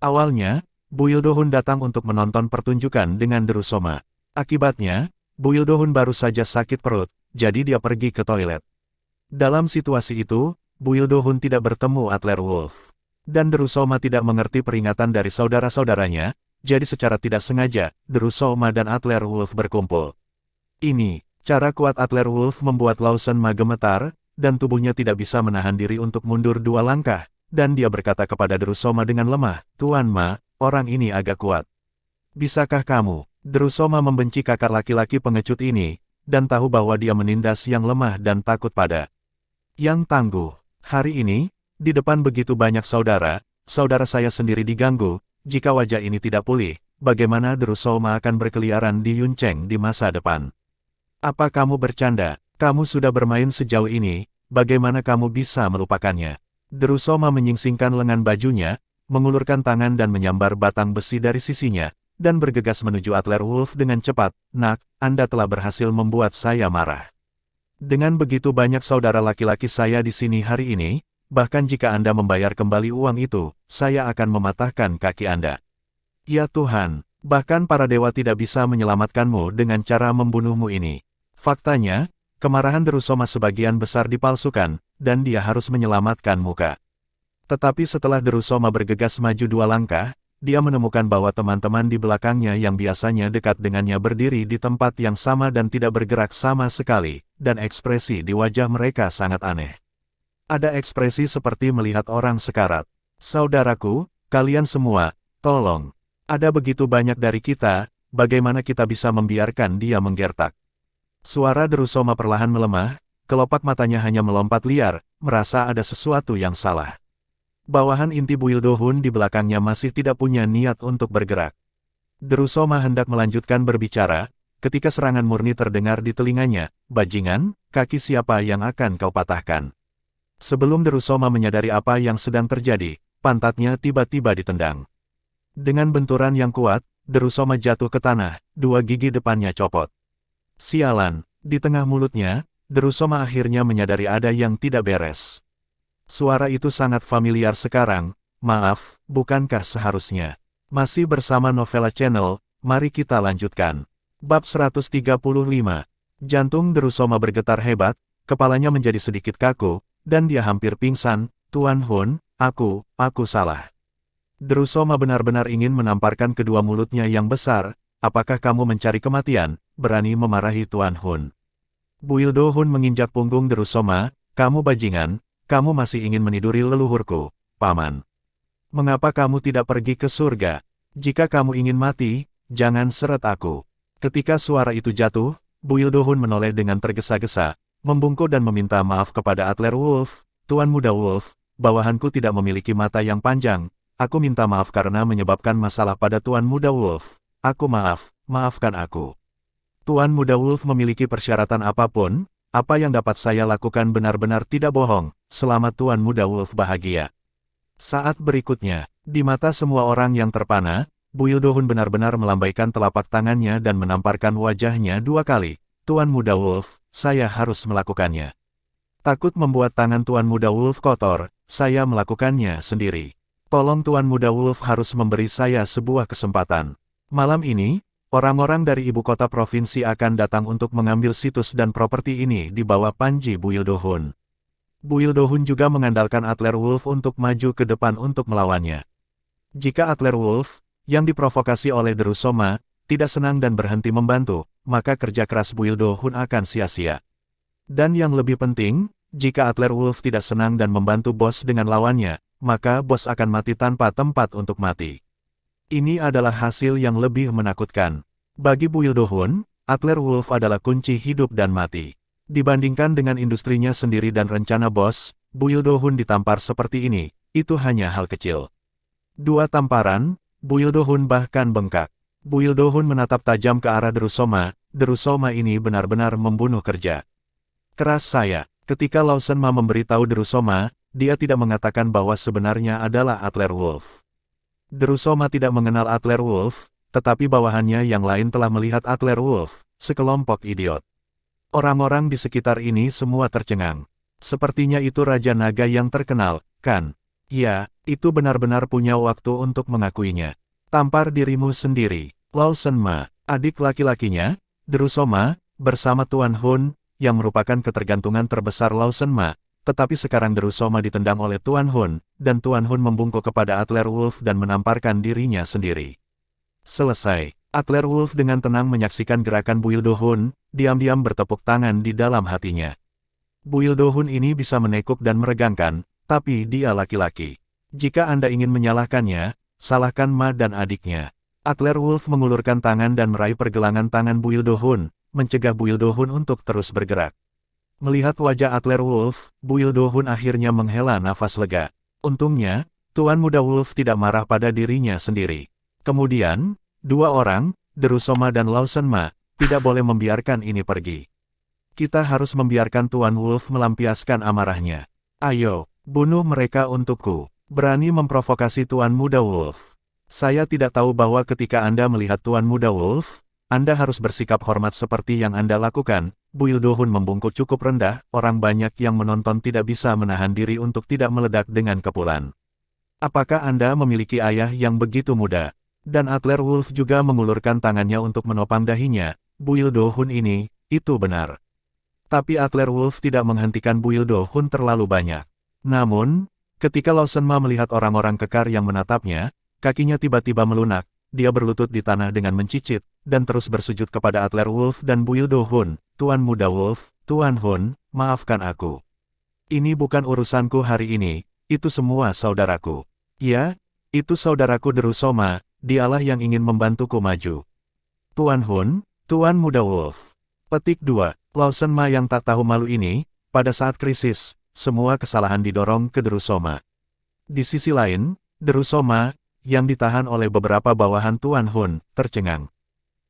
Awalnya, Buil Do Hun datang untuk menonton pertunjukan dengan Drusoma. Akibatnya, Buil Do Hun baru saja sakit perut, jadi dia pergi ke toilet. Dalam situasi itu, Buil Do Hun tidak bertemu Adler Wolf. Dan Drusoma tidak mengerti peringatan dari saudara-saudaranya, jadi secara tidak sengaja, Drusoma dan Adler Wolf berkumpul. Ini, cara kuat Adler Wolf membuat Lawson Ma gemetar, dan tubuhnya tidak bisa menahan diri untuk mundur 2 langkah, dan dia berkata kepada Drusoma dengan lemah, "Tuan Ma, orang ini agak kuat. Bisakah kamu?" Drusoma membenci kakak laki-laki pengecut ini, dan tahu bahwa dia menindas yang lemah dan takut pada yang tangguh. Hari ini, di depan begitu banyak saudara saya sendiri diganggu, jika wajah ini tidak pulih, bagaimana Drusoma akan berkeliaran di Yuncheng di masa depan? Apa kamu bercanda? Kamu sudah bermain sejauh ini, bagaimana kamu bisa melupakannya? Drusoma menyingsingkan lengan bajunya, mengulurkan tangan dan menyambar batang besi dari sisinya, dan bergegas menuju Adler Wolf dengan cepat. "Nak, Anda telah berhasil membuat saya marah. Dengan begitu banyak saudara laki-laki saya di sini hari ini, bahkan jika Anda membayar kembali uang itu, saya akan mematahkan kaki Anda. Ya Tuhan, bahkan para dewa tidak bisa menyelamatkanmu dengan cara membunuhmu ini." Faktanya, kemarahan Drusoma sebagian besar dipalsukan, dan dia harus menyelamatkan muka. Tetapi setelah Drusoma bergegas maju 2 langkah, dia menemukan bahwa teman-teman di belakangnya yang biasanya dekat dengannya berdiri di tempat yang sama dan tidak bergerak sama sekali, dan ekspresi di wajah mereka sangat aneh. Ada ekspresi seperti melihat orang sekarat. "Saudaraku, kalian semua, tolong. Ada begitu banyak dari kita, bagaimana kita bisa membiarkan dia menggertak?" Suara Drusoma perlahan melemah, kelopak matanya hanya melompat liar, merasa ada sesuatu yang salah. Bawahan inti Buil Do Hun di belakangnya masih tidak punya niat untuk bergerak. Drusoma hendak melanjutkan berbicara, ketika serangan murni terdengar di telinganya, "Bajingan, kaki siapa yang akan kau patahkan?" Sebelum Drusoma menyadari apa yang sedang terjadi, pantatnya tiba-tiba ditendang. Dengan benturan yang kuat, Drusoma jatuh ke tanah, 2 gigi depannya copot. Sialan, di tengah mulutnya, Drusoma akhirnya menyadari ada yang tidak beres. Suara itu sangat familiar sekarang. "Maaf, bukankah seharusnya?" Masih bersama Novella Channel, mari kita lanjutkan. Bab 135. Jantung Drusoma bergetar hebat, kepalanya menjadi sedikit kaku, dan dia hampir pingsan. "Tuan Hun, aku salah." Drusoma benar-benar ingin menamparkan kedua mulutnya yang besar. "Apakah kamu mencari kematian, berani memarahi Tuan Hun?" Buil Do Hun menginjak punggung Drusoma. "Kamu bajingan, kamu masih ingin meniduri leluhurku, Paman. Mengapa kamu tidak pergi ke surga? Jika kamu ingin mati, jangan seret aku." Ketika suara itu jatuh, Buil Do Hun menoleh dengan tergesa-gesa, membungkuk dan meminta maaf kepada Adler Wolf. "Tuan Muda Wolf, bawahanku tidak memiliki mata yang panjang. Aku minta maaf karena menyebabkan masalah pada Tuan Muda Wolf. Maafkan aku." Tuan Muda Wolf memiliki persyaratan apapun, apa yang dapat saya lakukan benar-benar tidak bohong, selama Tuan Muda Wolf bahagia. Saat berikutnya, di mata semua orang yang terpana, Buil Do Hun benar-benar melambaikan telapak tangannya dan menamparkan wajahnya 2 kali. "Tuan Muda Wolf, saya harus melakukannya. Takut membuat tangan Tuan Muda Wolf kotor, saya melakukannya sendiri. Tolong Tuan Muda Wolf harus memberi saya sebuah kesempatan. Malam ini, orang-orang dari ibu kota provinsi akan datang untuk mengambil situs dan properti ini di bawah panji Buil Do Hun." Buil Do Hun juga mengandalkan Adler Wolf untuk maju ke depan untuk melawannya. Jika Adler Wolf, yang diprovokasi oleh Drusoma, tidak senang dan berhenti membantu, maka kerja keras Buil Do Hun akan sia-sia. Dan yang lebih penting, jika Adler Wolf tidak senang dan membantu bos dengan lawannya, maka bos akan mati tanpa tempat untuk mati. Ini adalah hasil yang lebih menakutkan. Bagi Bu Ildohun, Adler Wolf adalah kunci hidup dan mati. Dibandingkan dengan industrinya sendiri dan rencana bos, Bu Ildohun ditampar seperti ini, itu hanya hal kecil. 2 tamparan, Bu Ildohun bahkan bengkak. Bu Ildohun menatap tajam ke arah Derusoma ini benar-benar membunuh kerja. Keras saya. Ketika Lawson Ma memberitahu Derusoma, dia tidak mengatakan bahwa sebenarnya adalah Adler Wolf. Derusoma tidak mengenal Adler Wolf, tetapi bawahannya yang lain telah melihat Adler Wolf, sekelompok idiot. Orang-orang di sekitar ini semua tercengang. Sepertinya itu Raja Naga yang terkenal, kan? Ya, itu benar-benar punya waktu untuk mengakuinya. Tampar dirimu sendiri, Lawson Ma, adik laki-lakinya, Derusoma, bersama Tuan Hun, yang merupakan ketergantungan terbesar Lawson Ma, tetapi sekarang Derusoma ditendang oleh Tuan Hun, dan Tuan Hun membungkuk kepada Adler Wolf dan menamparkan dirinya sendiri. Selesai, Adler Wolf dengan tenang menyaksikan gerakan Bu Ildohun, diam-diam bertepuk tangan di dalam hatinya. Bu Ildohun ini bisa menekuk dan meregangkan, tapi dia laki-laki. Jika Anda ingin menyalahkannya, salahkan Ma dan adiknya. Adler Wolf mengulurkan tangan dan meraih pergelangan tangan Bu Ildohun, mencegah Bu Ildohun untuk terus bergerak. Melihat wajah Adler Wolf, Bu Ildohun akhirnya menghela nafas lega. Untungnya, Tuan Muda Wolf tidak marah pada dirinya sendiri. Kemudian, 2 orang, Derusoma dan Lawson Ma, tidak boleh membiarkan ini pergi. Kita harus membiarkan Tuan Wolf melampiaskan amarahnya. Ayo, bunuh mereka untukku. Berani memprovokasi Tuan Muda Wolf. Saya tidak tahu bahwa ketika Anda melihat Tuan Muda Wolf, Anda harus bersikap hormat seperti yang Anda lakukan. Bu Ildohun membungkuk cukup rendah, orang banyak yang menonton tidak bisa menahan diri untuk tidak meledak dengan kepulan. Apakah Anda memiliki ayah yang begitu muda? Dan Adler Wolf juga mengulurkan tangannya untuk menopang dahinya. Bu Ildohun ini, itu benar. Tapi Adler Wolf tidak menghentikan Bu Ildohun terlalu banyak. Namun, ketika Lawson Ma melihat orang-orang kekar yang menatapnya, kakinya tiba-tiba melunak. Dia berlutut di tanah dengan mencicit, dan terus bersujud kepada Adler Wolf dan Bu Ildohun. Tuan Muda Wolf, Tuan Hun, maafkan aku. Ini bukan urusanku hari ini, itu semua saudaraku. Ya, itu saudaraku Derusoma, dialah yang ingin membantuku maju. Tuan Hun, Tuan Muda Wolf. Petik 2, Lawson Ma yang tak tahu malu ini, pada saat krisis, semua kesalahan didorong ke Derusoma. Di sisi lain, Derusoma, yang ditahan oleh beberapa bawahan Tuan Hun, tercengang.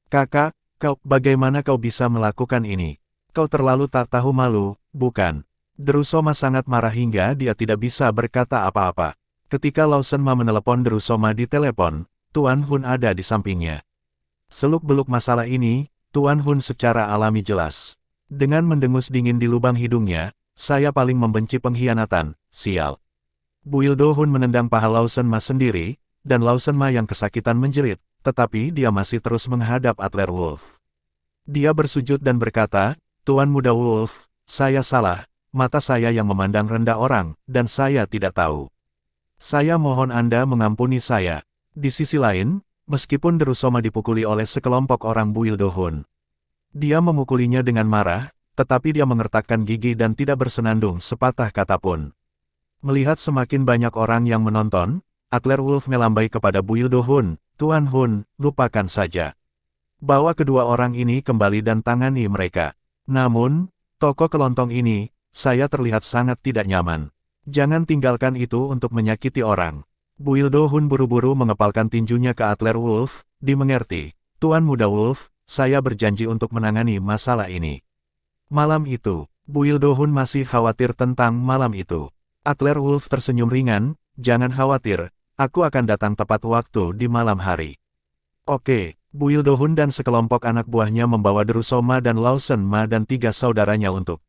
Kakak, bagaimana kau bisa melakukan ini? Kau terlalu tak tahu malu, bukan? Derusoma sangat marah hingga dia tidak bisa berkata apa-apa. Ketika Lawson Ma menelepon Derusoma di telepon, Tuan Hun ada di sampingnya. Seluk-beluk masalah ini, Tuan Hun secara alami jelas. Dengan mendengus dingin di lubang hidungnya, saya paling membenci pengkhianatan, sial. Bu Ildohun menendang paha Lawson Ma sendiri, dan Lawson Ma yang kesakitan menjerit, tetapi dia masih terus menghadap Adler Wolf. Dia bersujud dan berkata, Tuan Muda Wolf, saya salah, mata saya yang memandang rendah orang, dan saya tidak tahu. Saya mohon Anda mengampuni saya. Di sisi lain, meskipun Derusoma dipukuli oleh sekelompok orang Bu Ildohun, dia memukulinya dengan marah, tetapi dia mengertakkan gigi dan tidak bersenandung sepatah kata pun. Melihat semakin banyak orang yang menonton, Adler Wolf melambai kepada Bu Ildohun, Tuan Hun, lupakan saja. Bawa kedua orang ini kembali dan tangani mereka. Namun, toko kelontong ini, saya terlihat sangat tidak nyaman. Jangan tinggalkan itu untuk menyakiti orang. Bu Ildohun buru-buru mengepalkan tinjunya ke Adler Wolf, dimengerti. Tuan Muda Wolf, saya berjanji untuk menangani masalah ini. Malam itu, Bu Ildohun masih khawatir tentang malam itu. Adler Wolf tersenyum ringan, jangan khawatir. Aku akan datang tepat waktu di malam hari. Oke, Bu Ildohun dan sekelompok anak buahnya membawa Derusoma dan Lawson Ma dan 3 saudaranya untuk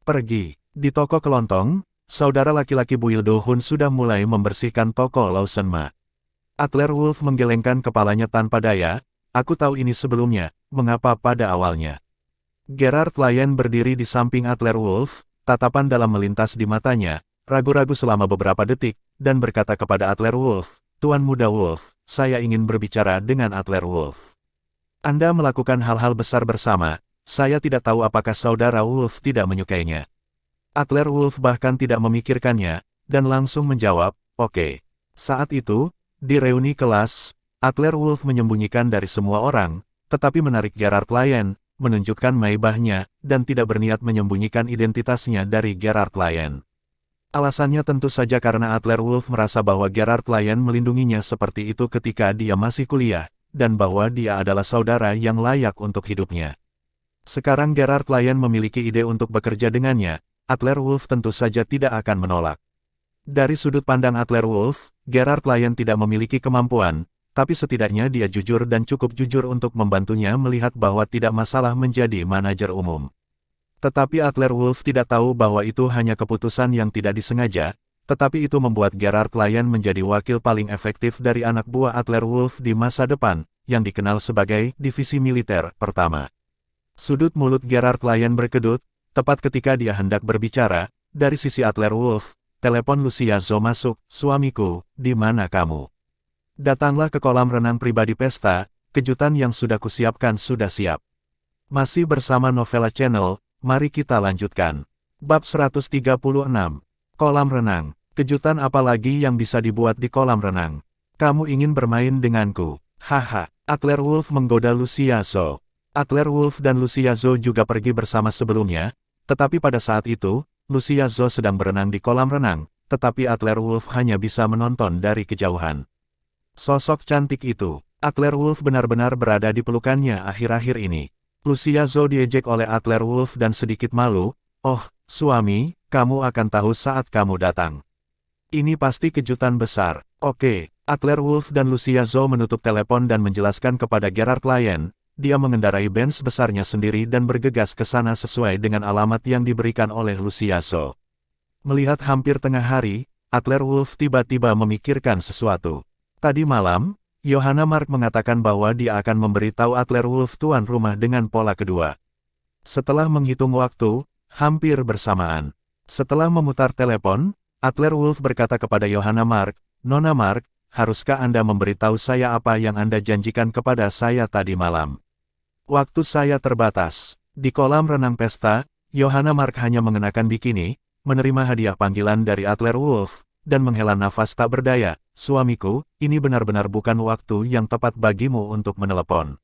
pergi. Di toko kelontong, saudara laki-laki Bu Ildohun sudah mulai membersihkan toko Lawson Ma. Adler Wolf menggelengkan kepalanya tanpa daya, aku tahu ini sebelumnya, mengapa pada awalnya. Gerard Lyon berdiri di samping Adler Wolf, tatapan dalam melintas di matanya, ragu-ragu selama beberapa detik, dan berkata kepada Adler Wolf, Tuan Muda Wolf, saya ingin berbicara dengan Adler Wolf. Anda melakukan hal-hal besar bersama, saya tidak tahu apakah saudara Wolf tidak menyukainya. Adler Wolf bahkan tidak memikirkannya, dan langsung menjawab, Oke. Saat itu, di reuni kelas, Adler Wolf menyembunyikan dari semua orang, tetapi menarik Gerard Lyon, menunjukkan maibahnya, dan tidak berniat menyembunyikan identitasnya dari Gerard Lyon. Alasannya tentu saja karena Adler Wolf merasa bahwa Gerard Lyon melindunginya seperti itu ketika dia masih kuliah, dan bahwa dia adalah saudara yang layak untuk hidupnya. Sekarang Gerard Lyon memiliki ide untuk bekerja dengannya, Adler Wolf tentu saja tidak akan menolak. Dari sudut pandang Adler Wolf, Gerard Lyon tidak memiliki kemampuan, tapi setidaknya dia jujur dan cukup jujur untuk membantunya melihat bahwa tidak masalah menjadi manajer umum. Tetapi Adler Wolf tidak tahu bahwa itu hanya keputusan yang tidak disengaja, tetapi itu membuat Gerard Lyon menjadi wakil paling efektif dari anak buah Adler Wolf di masa depan, yang dikenal sebagai Divisi Militer Pertama. Sudut mulut Gerard Lyon berkedut, tepat ketika dia hendak berbicara, dari sisi Adler Wolf, telepon Lucia Zhou masuk, "Suamiku, di mana kamu? Datanglah ke kolam renang pribadi pesta, kejutan yang sudah kusiapkan sudah siap." Masih bersama Novela Channel, mari kita lanjutkan. Bab 136. Kolam renang. Kejutan apa lagi yang bisa dibuat di kolam renang? Kamu ingin bermain denganku? Haha. Adler Wolf menggoda Lucia Zhou. Adler Wolf dan Lucia Zhou juga pergi bersama sebelumnya, tetapi pada saat itu, Lucia Zhou sedang berenang di kolam renang, tetapi Adler Wolf hanya bisa menonton dari kejauhan. Sosok cantik itu, Adler Wolf benar-benar berada di pelukannya akhir-akhir ini. Lucia Zhou diejek oleh Adler Wolf dan sedikit malu, "Oh, suami, kamu akan tahu saat kamu datang. Ini pasti kejutan besar." Oke, Adler Wolf dan Lucia Zhou menutup telepon dan menjelaskan kepada Gerard Lyon. Dia mengendarai Benz besarnya sendiri dan bergegas ke sana sesuai dengan alamat yang diberikan oleh Lucia Zhou. Melihat hampir tengah hari, Adler Wolf tiba-tiba memikirkan sesuatu. Tadi malam, Johanna Mark mengatakan bahwa dia akan memberitahu Adler Wolf tuan rumah dengan pola kedua. Setelah menghitung waktu, hampir bersamaan. Setelah memutar telepon, Adler Wolf berkata kepada Johanna Mark, "Nona Mark, haruskah Anda memberitahu saya apa yang Anda janjikan kepada saya tadi malam? Waktu saya terbatas." Di kolam renang pesta, Johanna Mark hanya mengenakan bikini, menerima hadiah panggilan dari Adler Wolf, dan menghela nafas tak berdaya. "Suamiku, ini benar-benar bukan waktu yang tepat bagimu untuk menelepon.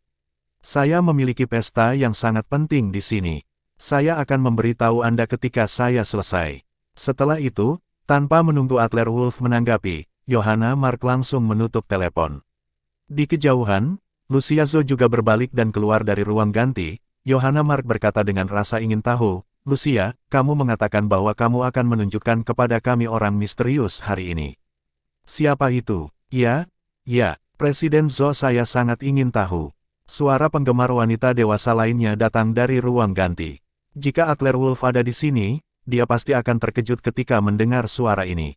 Saya memiliki pesta yang sangat penting di sini. Saya akan memberitahu Anda ketika saya selesai." Setelah itu, tanpa menunggu Adler Wolf menanggapi, Johanna Mark langsung menutup telepon. Di kejauhan, Lucia Zhou juga berbalik dan keluar dari ruang ganti. Johanna Mark berkata dengan rasa ingin tahu, "Lucia, kamu mengatakan bahwa kamu akan menunjukkan kepada kami orang misterius hari ini. Siapa itu?" "Ya, Presiden Zhou, saya sangat ingin tahu." Suara penggemar wanita dewasa lainnya datang dari ruang ganti. Jika Adler Wolf ada di sini, dia pasti akan terkejut ketika mendengar suara ini.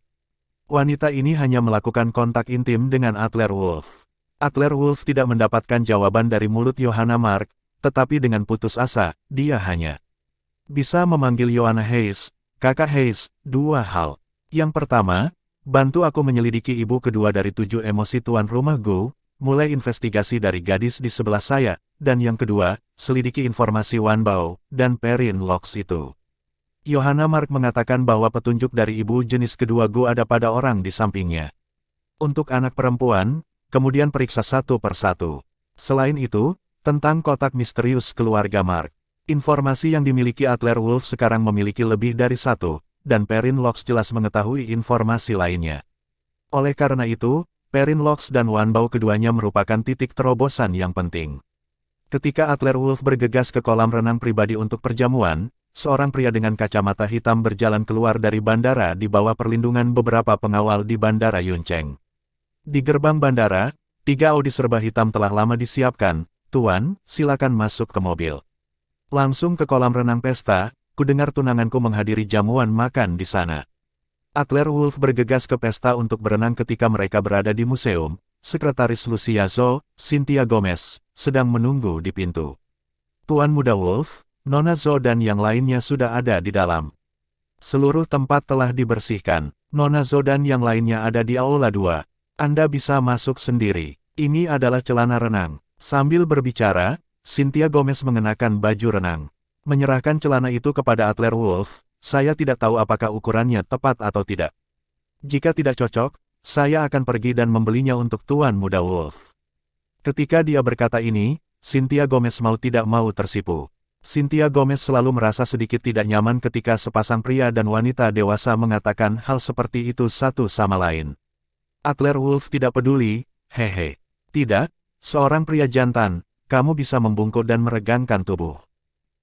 Wanita ini hanya melakukan kontak intim dengan Adler Wolf. Adler Wolf tidak mendapatkan jawaban dari mulut Johanna Mark, tetapi dengan putus asa, dia hanya bisa memanggil Joanna Hayes, "Kakak Hayes." Dua hal. Yang pertama, bantu aku menyelidiki ibu kedua dari 7 emosi tuan rumah Go, mulai investigasi dari gadis di sebelah saya, dan yang kedua, selidiki informasi Wan Bao dan Perrin Locks itu. Johanna Mark mengatakan bahwa petunjuk dari ibu jenis kedua Go ada pada orang di sampingnya. Untuk anak perempuan, kemudian periksa satu persatu. Selain itu, tentang kotak misterius keluarga Mark. Informasi yang dimiliki Adler Wolf sekarang memiliki lebih dari satu, dan Perrin Locks jelas mengetahui informasi lainnya. Oleh karena itu, Perrin Locks dan Wan Bao keduanya merupakan titik terobosan yang penting. Ketika Adler Wolf bergegas ke kolam renang pribadi untuk perjamuan, seorang pria dengan kacamata hitam berjalan keluar dari bandara di bawah perlindungan beberapa pengawal di Bandara Yuncheng. Di gerbang bandara, 3 Audi serba hitam telah lama disiapkan. "Tuan, silakan masuk ke mobil." Langsung ke kolam renang pesta, kudengar tunanganku menghadiri jamuan makan di sana. Adler Wolf bergegas ke pesta untuk berenang ketika mereka berada di museum. Sekretaris Lucia Zhou, Cynthia Gomez, sedang menunggu di pintu. "Tuan Muda Wolf, Nona Zhou dan yang lainnya sudah ada di dalam. Seluruh tempat telah dibersihkan. Nona Zhou dan yang lainnya ada di Aula 2. Anda bisa masuk sendiri. Ini adalah celana renang." Sambil berbicara, Cynthia Gomez mengenakan baju renang. Menyerahkan celana itu kepada Adler Wolf, "Saya tidak tahu apakah ukurannya tepat atau tidak. Jika tidak cocok, saya akan pergi dan membelinya untuk Tuan Muda Wolf. Ketika dia berkata ini, Cynthia Gomez mau tidak mau tersipu. Cynthia Gomez selalu merasa sedikit tidak nyaman ketika sepasang pria dan wanita dewasa mengatakan hal seperti itu satu sama lain. Adler Wolf tidak peduli, hehe. Tidak, seorang pria jantan, kamu bisa membungkuk dan meregangkan tubuh.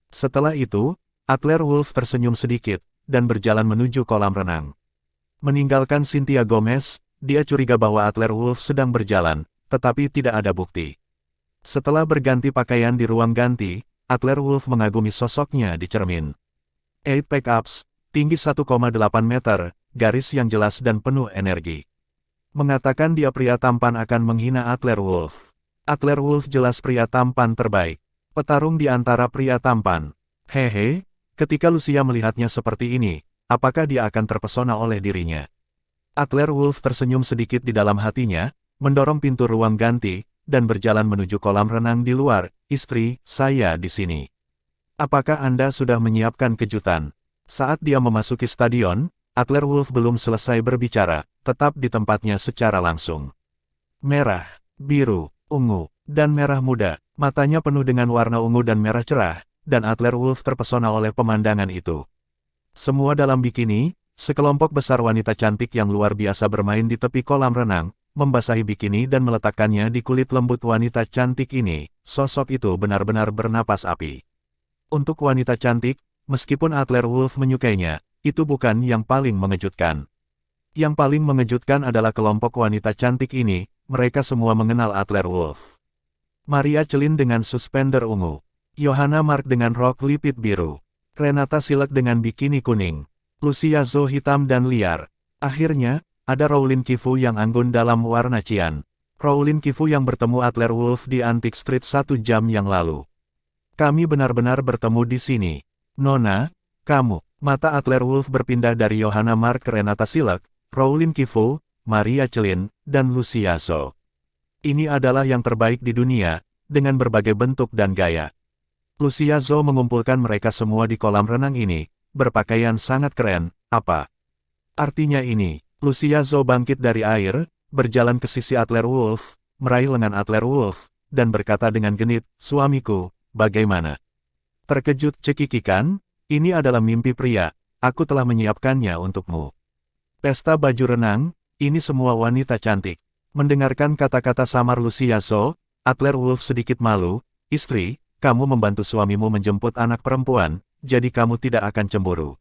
Setelah itu, Adler Wolf tersenyum sedikit, dan berjalan menuju kolam renang. Meninggalkan Cynthia Gomez, dia curiga bahwa Adler Wolf sedang berjalan, tetapi tidak ada bukti. Setelah berganti pakaian di ruang ganti, Adler Wolf mengagumi sosoknya di cermin. 8 pack-ups, tinggi 1,8 meter, garis yang jelas dan penuh energi. Mengatakan dia pria tampan akan menghina Adler Wolf. Adler Wolf jelas pria tampan terbaik. Petarung di antara pria tampan. Hehe, ketika Lucia melihatnya seperti ini, apakah dia akan terpesona oleh dirinya? Adler Wolf tersenyum sedikit di dalam hatinya, mendorong pintu ruang ganti, dan berjalan menuju kolam renang di luar. Istri, saya di sini. Apakah Anda sudah menyiapkan kejutan? Saat dia memasuki stadion, Adler Wolf belum selesai berbicara, tetap di tempatnya secara langsung. Merah, biru, ungu, dan merah muda, matanya penuh dengan warna ungu dan merah cerah, dan Adler Wolf terpesona oleh pemandangan itu. Semua dalam bikini, sekelompok besar wanita cantik yang luar biasa bermain di tepi kolam renang, membasahi bikini dan meletakkannya di kulit lembut wanita cantik ini. Sosok itu benar-benar bernapas api. Untuk wanita cantik, meskipun Adler Wolf menyukainya, itu bukan yang paling mengejutkan. Yang paling mengejutkan adalah kelompok wanita cantik ini, mereka semua mengenal Adler Wolf. Maria Celin dengan suspender ungu, Johanna Mark dengan rok lipit biru, Renata Silek dengan bikini kuning, Lucia Zhou hitam dan liar. Akhirnya, ada Rowlin Kifu yang anggun dalam warna cian. Rowlin Kifu yang bertemu Adler Wolf di Antique Street 1 jam yang lalu. Kami benar-benar bertemu di sini. Nona, kamu. Mata Adler Wolf berpindah dari Johanna Mark ke Renata Silek, Rowlin Kifu, Maria Celin, dan Lucia Zhou. Ini adalah yang terbaik di dunia, dengan berbagai bentuk dan gaya. Lucia Zhou mengumpulkan mereka semua di kolam renang ini, berpakaian sangat keren. Apa artinya ini? Lucia Zhou bangkit dari air, berjalan ke sisi Adler Wolf, meraih lengan Adler Wolf, dan berkata dengan genit, "Suamiku, bagaimana?" Terkejut cekikikan, "Ini adalah mimpi pria, aku telah menyiapkannya untukmu." Pesta baju renang, ini semua wanita cantik. Mendengarkan kata-kata samar Lucia Zhou, Adler Wolf sedikit malu, "Istri, kamu membantu suamimu menjemput anak perempuan, jadi kamu tidak akan cemburu."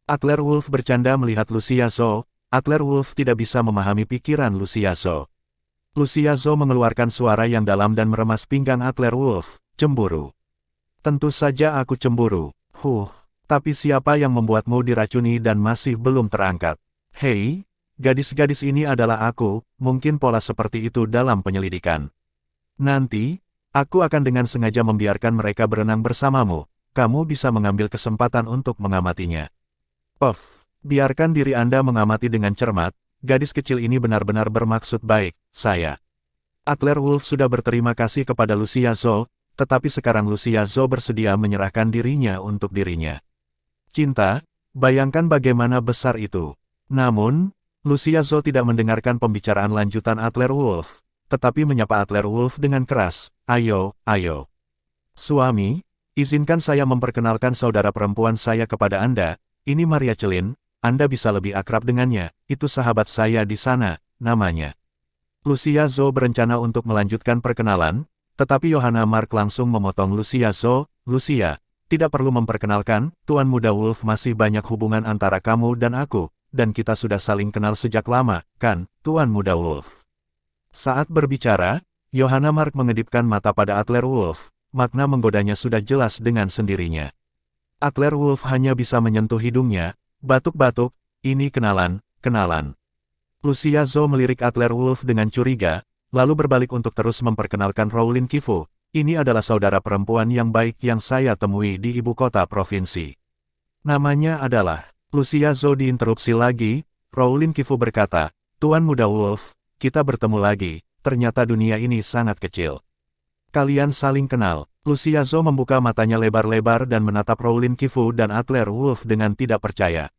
Adler Wolf bercanda melihat Lucia Zhou. Adler Wolf tidak bisa memahami pikiran Lucia Zhou. Lucia Zhou mengeluarkan suara yang dalam dan meremas pinggang Adler Wolf. "Cemburu? Tentu saja aku cemburu. Tapi siapa yang membuatmu diracuni dan masih belum terangkat? Hei, gadis-gadis ini adalah aku, mungkin pola seperti itu dalam penyelidikan. Nanti, aku akan dengan sengaja membiarkan mereka berenang bersamamu, kamu bisa mengambil kesempatan untuk mengamatinya." Puff. Biarkan diri Anda mengamati dengan cermat, gadis kecil ini benar-benar bermaksud baik, saya. Adler Wolf sudah berterima kasih kepada Lucia Zhou, tetapi sekarang Lucia Zhou bersedia menyerahkan dirinya untuk dirinya. Cinta, bayangkan bagaimana besar itu. Namun, Lucia Zhou tidak mendengarkan pembicaraan lanjutan Adler Wolf, tetapi menyapa Adler Wolf dengan keras, "Ayo, ayo. Suami, izinkan saya memperkenalkan saudara perempuan saya kepada Anda, ini Maria Celin. Anda bisa lebih akrab dengannya, itu sahabat saya di sana, namanya." Lucia Zhou berencana untuk melanjutkan perkenalan, tetapi Johanna Mark langsung memotong Lucia Zhou. "Lucia, tidak perlu memperkenalkan, Tuan Muda Wolf, masih banyak hubungan antara kamu dan aku, dan kita sudah saling kenal sejak lama, kan, Tuan Muda Wolf?" Saat berbicara, Johanna Mark mengedipkan mata pada Adler Wolf, makna menggodanya sudah jelas dengan sendirinya. Adler Wolf hanya bisa menyentuh hidungnya, batuk-batuk, "Ini kenalan, kenalan." Lucia Zhou melirik Adler Wolf dengan curiga, lalu berbalik untuk terus memperkenalkan Rowlin Kifu. "Ini adalah saudara perempuan yang baik yang saya temui di ibu kota provinsi. Namanya adalah..." Lucia Zhou diinterupsi lagi, Rowlin Kifu berkata, "Tuan Muda Wolf, kita bertemu lagi, ternyata dunia ini sangat kecil. Kalian saling kenal." Lucia Zhou membuka matanya lebar-lebar dan menatap Rowlin Kifu dan Adler Wolf dengan tidak percaya.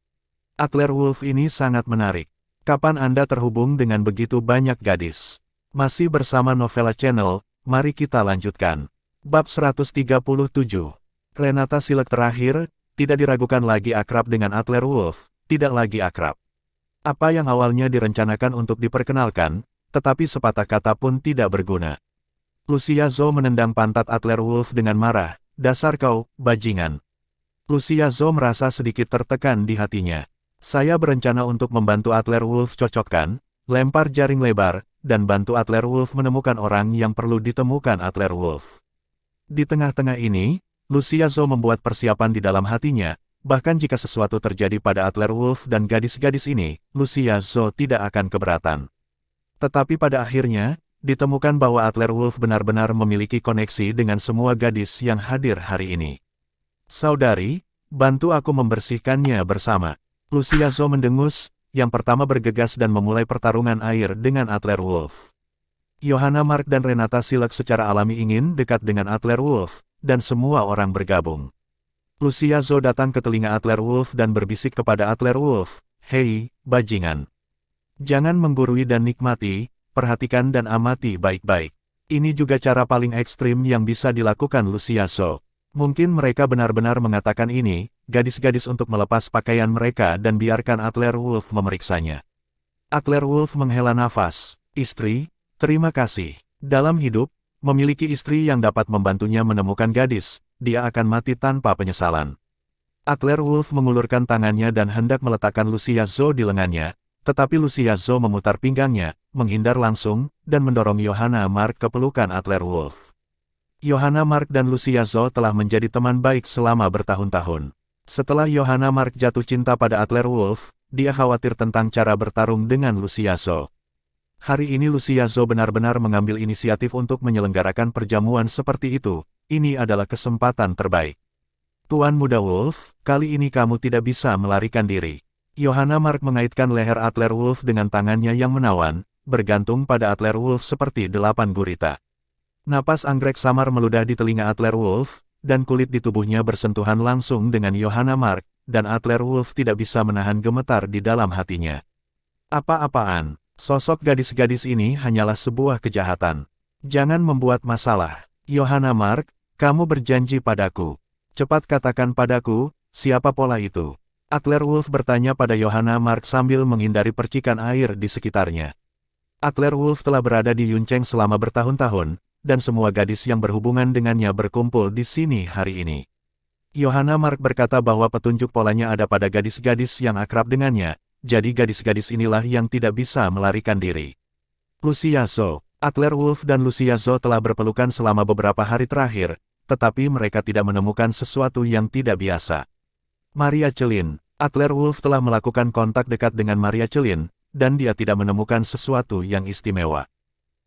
Adler Wolf ini sangat menarik. Kapan Anda terhubung dengan begitu banyak gadis? Masih bersama Novella Channel, mari kita lanjutkan. Bab 137. Renata Silek terakhir, tidak diragukan lagi akrab dengan Adler Wolf, tidak lagi akrab. Apa yang awalnya direncanakan untuk diperkenalkan, tetapi sepatah kata pun tidak berguna. Lucia Zhou menendang pantat Adler Wolf dengan marah, dasar kau, bajingan. Lucia Zhou merasa sedikit tertekan di hatinya. Saya berencana untuk membantu Adler Wolf cocokkan, lempar jaring lebar, dan bantu Adler Wolf menemukan orang yang perlu ditemukan Adler Wolf. Di tengah-tengah ini, Lucia Zhou membuat persiapan di dalam hatinya, bahkan jika sesuatu terjadi pada Adler Wolf dan gadis-gadis ini, Lucia Zhou tidak akan keberatan. Tetapi pada akhirnya, ditemukan bahwa Adler Wolf benar-benar memiliki koneksi dengan semua gadis yang hadir hari ini. Saudari, bantu aku membersihkannya bersama. Lucia Zhou mendengus, yang pertama bergegas dan memulai pertarungan air dengan Adler Wolf. Johanna Mark dan Renata Silek secara alami ingin dekat dengan Adler Wolf, dan semua orang bergabung. Lucia Zhou datang ke telinga Adler Wolf dan berbisik kepada Adler Wolf, "Hei, bajingan. Jangan menggurui dan nikmati, perhatikan dan amati baik-baik." Ini juga cara paling ekstrim yang bisa dilakukan Lucia Zhou. Mungkin mereka benar-benar mengatakan ini, gadis-gadis untuk melepas pakaian mereka dan biarkan Adler Wolf memeriksanya. Adler Wolf menghela nafas, "Istri, terima kasih. Dalam hidup, memiliki istri yang dapat membantunya menemukan gadis, dia akan mati tanpa penyesalan." Adler Wolf mengulurkan tangannya dan hendak meletakkan Lucia Zhou di lengannya, tetapi Lucia Zhou memutar pinggangnya, menghindar langsung, dan mendorong Johanna Mark ke pelukan Adler Wolf. Johanna Mark dan Lucia Zhou telah menjadi teman baik selama bertahun-tahun. Setelah Johanna Mark jatuh cinta pada Adler Wolf, dia khawatir tentang cara bertarung dengan Lucia Zhou. Hari ini Lucia Zhou benar-benar mengambil inisiatif untuk menyelenggarakan perjamuan seperti itu. Ini adalah kesempatan terbaik. Tuan Muda Wolf, kali ini kamu tidak bisa melarikan diri. Johanna Mark mengaitkan leher Adler Wolf dengan tangannya yang menawan, bergantung pada Adler Wolf seperti 8 gurita. Napas anggrek samar meludah di telinga Adler Wolf, dan kulit di tubuhnya bersentuhan langsung dengan Johanna Mark, dan Adler Wolf tidak bisa menahan gemetar di dalam hatinya. Apa-apaan, sosok gadis-gadis ini hanyalah sebuah kejahatan. Jangan membuat masalah. Johanna Mark, kamu berjanji padaku. Cepat katakan padaku, siapa pola itu? Adler Wolf bertanya pada Johanna Mark sambil menghindari percikan air di sekitarnya. Adler Wolf telah berada di Yuncheng selama bertahun-tahun, dan semua gadis yang berhubungan dengannya berkumpul di sini hari ini. Johanna Mark berkata bahwa petunjuk polanya ada pada gadis-gadis yang akrab dengannya, jadi gadis-gadis inilah yang tidak bisa melarikan diri. Lucia Zhou, Adler Wolf dan Lucia Zhou telah berpelukan selama beberapa hari terakhir, tetapi mereka tidak menemukan sesuatu yang tidak biasa. Maria Celin, Adler Wolf telah melakukan kontak dekat dengan Maria Celin, dan dia tidak menemukan sesuatu yang istimewa.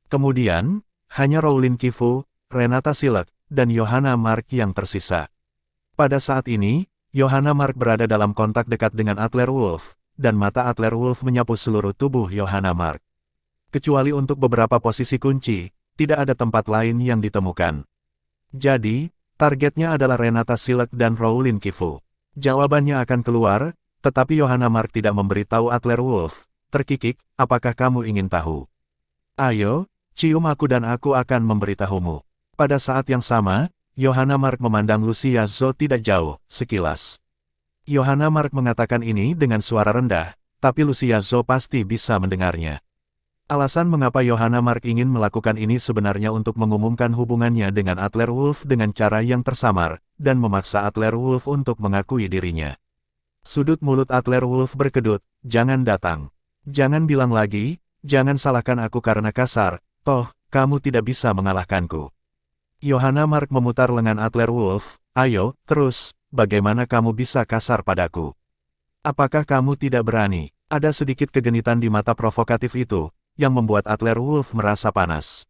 Kemudian, hanya Rowling Qifu, Renata Silek, dan Johanna Mark yang tersisa. Pada saat ini, Johanna Mark berada dalam kontak dekat dengan Adler Wolf, dan mata Adler Wolf menyapu seluruh tubuh Johanna Mark. Kecuali untuk beberapa posisi kunci, tidak ada tempat lain yang ditemukan. Jadi, targetnya adalah Renata Silek dan Rowling Qifu. Jawabannya akan keluar, tetapi Johanna Mark tidak memberitahu Adler Wolf. Terkikik, apakah kamu ingin tahu? Ayo, cium aku dan aku akan memberitahumu. Pada saat yang sama, Johanna Mark memandang Lucia Zhou tidak jauh, sekilas. Johanna Mark mengatakan ini dengan suara rendah, tapi Lucia Zhou pasti bisa mendengarnya. Alasan mengapa Johanna Mark ingin melakukan ini sebenarnya untuk mengumumkan hubungannya dengan Adler Wolf dengan cara yang tersamar, dan memaksa Adler Wolf untuk mengakui dirinya. Sudut mulut Adler Wolf berkedut, "Jangan datang. Jangan bilang lagi, jangan salahkan aku karena kasar. Toh, kamu tidak bisa mengalahkanku." Johanna Mark memutar lengan Adler Wolf, "Ayo, terus, bagaimana kamu bisa kasar padaku? Apakah kamu tidak berani?" Ada sedikit kegenitan di mata provokatif itu, yang membuat Adler Wolf merasa panas.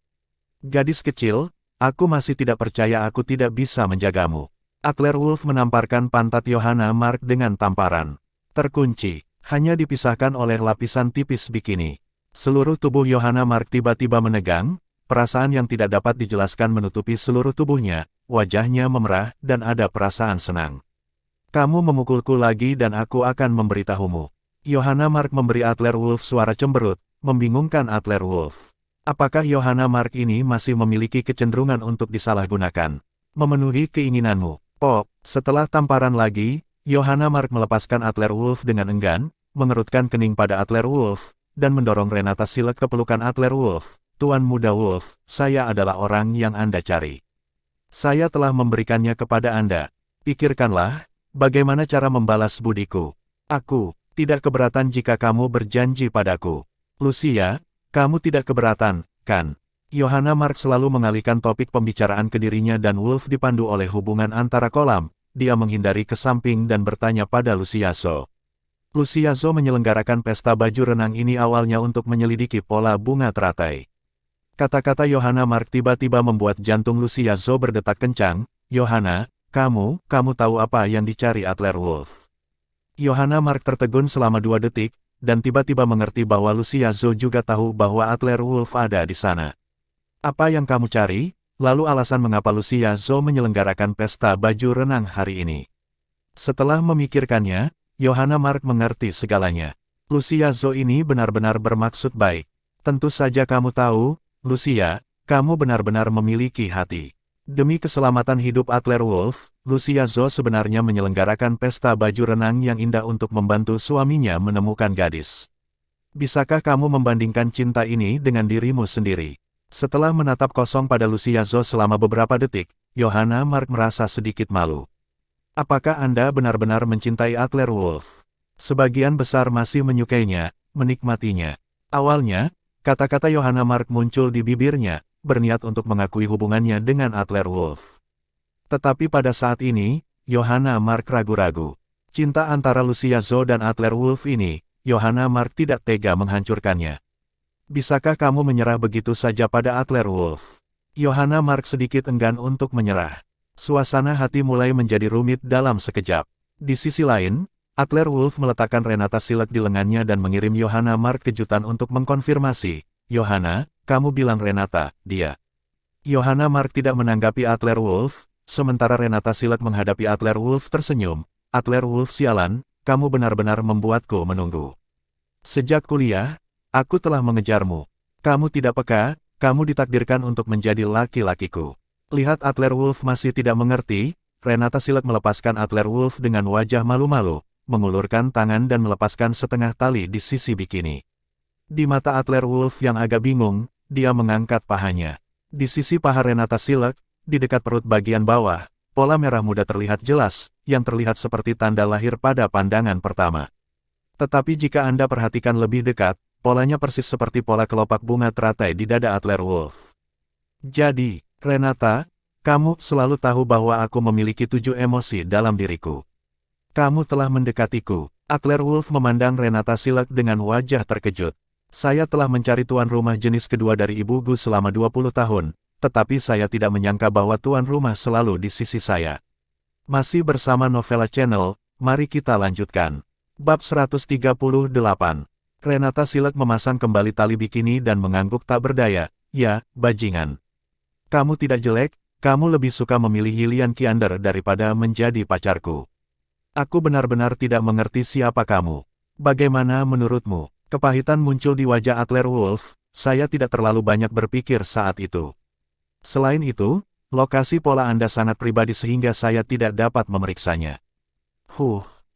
"Gadis kecil, aku masih tidak percaya aku tidak bisa menjagamu." Adler Wolf menamparkan pantat Johanna Mark dengan tamparan. Terkunci, hanya dipisahkan oleh lapisan tipis bikini. Seluruh tubuh Johanna Mark tiba-tiba menegang, perasaan yang tidak dapat dijelaskan menutupi seluruh tubuhnya, wajahnya memerah dan ada perasaan senang. "Kamu memukulku lagi dan aku akan memberitahumu." Johanna Mark memberi Adler Wolf suara cemberut, membingungkan Adler Wolf. Apakah Johanna Mark ini masih memiliki kecenderungan untuk disalahgunakan? Memenuhi keinginanmu, Pop. Setelah tamparan lagi, Johanna Mark melepaskan Adler Wolf dengan enggan, mengerutkan kening pada Adler Wolf, dan mendorong Renata Silek ke pelukan Adler Wolf. Tuan Muda Wolf, saya adalah orang yang Anda cari. Saya telah memberikannya kepada Anda. Pikirkanlah, bagaimana cara membalas budiku. Aku tidak keberatan jika kamu berjanji padaku. Lucia, kamu tidak keberatan, kan? Johanna Mark selalu mengalihkan topik pembicaraan ke dirinya dan Wolf dipandu oleh hubungan antara kolam. Dia menghindari ke samping dan bertanya pada Lucia Zo. Lucia Zo menyelenggarakan pesta baju renang ini awalnya untuk menyelidiki pola bunga teratai. Kata-kata Johanna Mark tiba-tiba membuat jantung Lucia Zo berdetak kencang. Johanna, kamu tahu apa yang dicari Adler Wolf? Johanna Mark tertegun selama 2 detik, dan tiba-tiba mengerti bahwa Lucia Zo juga tahu bahwa Adler Wolf ada di sana. Apa yang kamu cari? Lalu alasan mengapa Lucia Zo menyelenggarakan pesta baju renang hari ini. Setelah memikirkannya, Johanna Mark mengerti segalanya. Lucia Zo ini benar-benar bermaksud baik. Tentu saja kamu tahu, Lucia, kamu benar-benar memiliki hati. Demi keselamatan hidup Adler Wolf, Lucia Zo sebenarnya menyelenggarakan pesta baju renang yang indah untuk membantu suaminya menemukan gadis. Bisakah kamu membandingkan cinta ini dengan dirimu sendiri? Setelah menatap kosong pada Lucia Zo selama beberapa detik, Johanna Mark merasa sedikit malu. Apakah Anda benar-benar mencintai Adler Wolf? Sebagian besar masih menyukainya, menikmatinya. Awalnya, kata-kata Johanna Mark muncul di bibirnya, berniat untuk mengakui hubungannya dengan Adler Wolf. Tetapi pada saat ini, Johanna Mark ragu-ragu. Cinta antara Lucia Zo dan Adler Wolf ini, Johanna Mark tidak tega menghancurkannya. Bisakah kamu menyerah begitu saja pada Adler Wolf? Johanna Mark sedikit enggan untuk menyerah. Suasana hati mulai menjadi rumit dalam sekejap. Di sisi lain, Adler Wolf meletakkan Renata Silek di lengannya dan mengirim Johanna Mark kejutan untuk mengkonfirmasi. Johanna, kamu bilang Renata, dia. Johanna Mark tidak menanggapi Adler Wolf, sementara Renata Silek menghadapi Adler Wolf tersenyum. Adler Wolf sialan, kamu benar-benar membuatku menunggu. Sejak kuliah, aku telah mengejarmu. Kamu tidak peka, kamu ditakdirkan untuk menjadi laki-lakiku. Lihat Adler Wolf masih tidak mengerti, Renata Silek melepaskan Adler Wolf dengan wajah malu-malu, mengulurkan tangan dan melepaskan setengah tali di sisi bikini. Di mata Adler Wolf yang agak bingung, dia mengangkat pahanya. Di sisi paha Renata Silek, di dekat perut bagian bawah, pola merah muda terlihat jelas, yang terlihat seperti tanda lahir pada pandangan pertama. Tetapi jika Anda perhatikan lebih dekat, polanya persis seperti pola kelopak bunga teratai di dada Adler Wolf. Jadi, Renata, kamu selalu tahu bahwa aku memiliki 7 emosi dalam diriku. Kamu telah mendekatiku. Adler Wolf memandang Renata Silek dengan wajah terkejut. Saya telah mencari tuan rumah jenis kedua dari ibuku selama 20 tahun, tetapi saya tidak menyangka bahwa tuan rumah selalu di sisi saya. Masih bersama Novella Channel, mari kita lanjutkan. Bab 138. Renata Silek memasang kembali tali bikini dan mengangguk tak berdaya. Ya, bajingan. Kamu tidak jelek, kamu lebih suka memilih Yilian Kiander daripada menjadi pacarku. Aku benar-benar tidak mengerti siapa kamu. Bagaimana menurutmu? Kepahitan muncul di wajah Adler Wolf, saya tidak terlalu banyak berpikir saat itu. Selain itu, lokasi pola Anda sangat pribadi sehingga saya tidak dapat memeriksanya.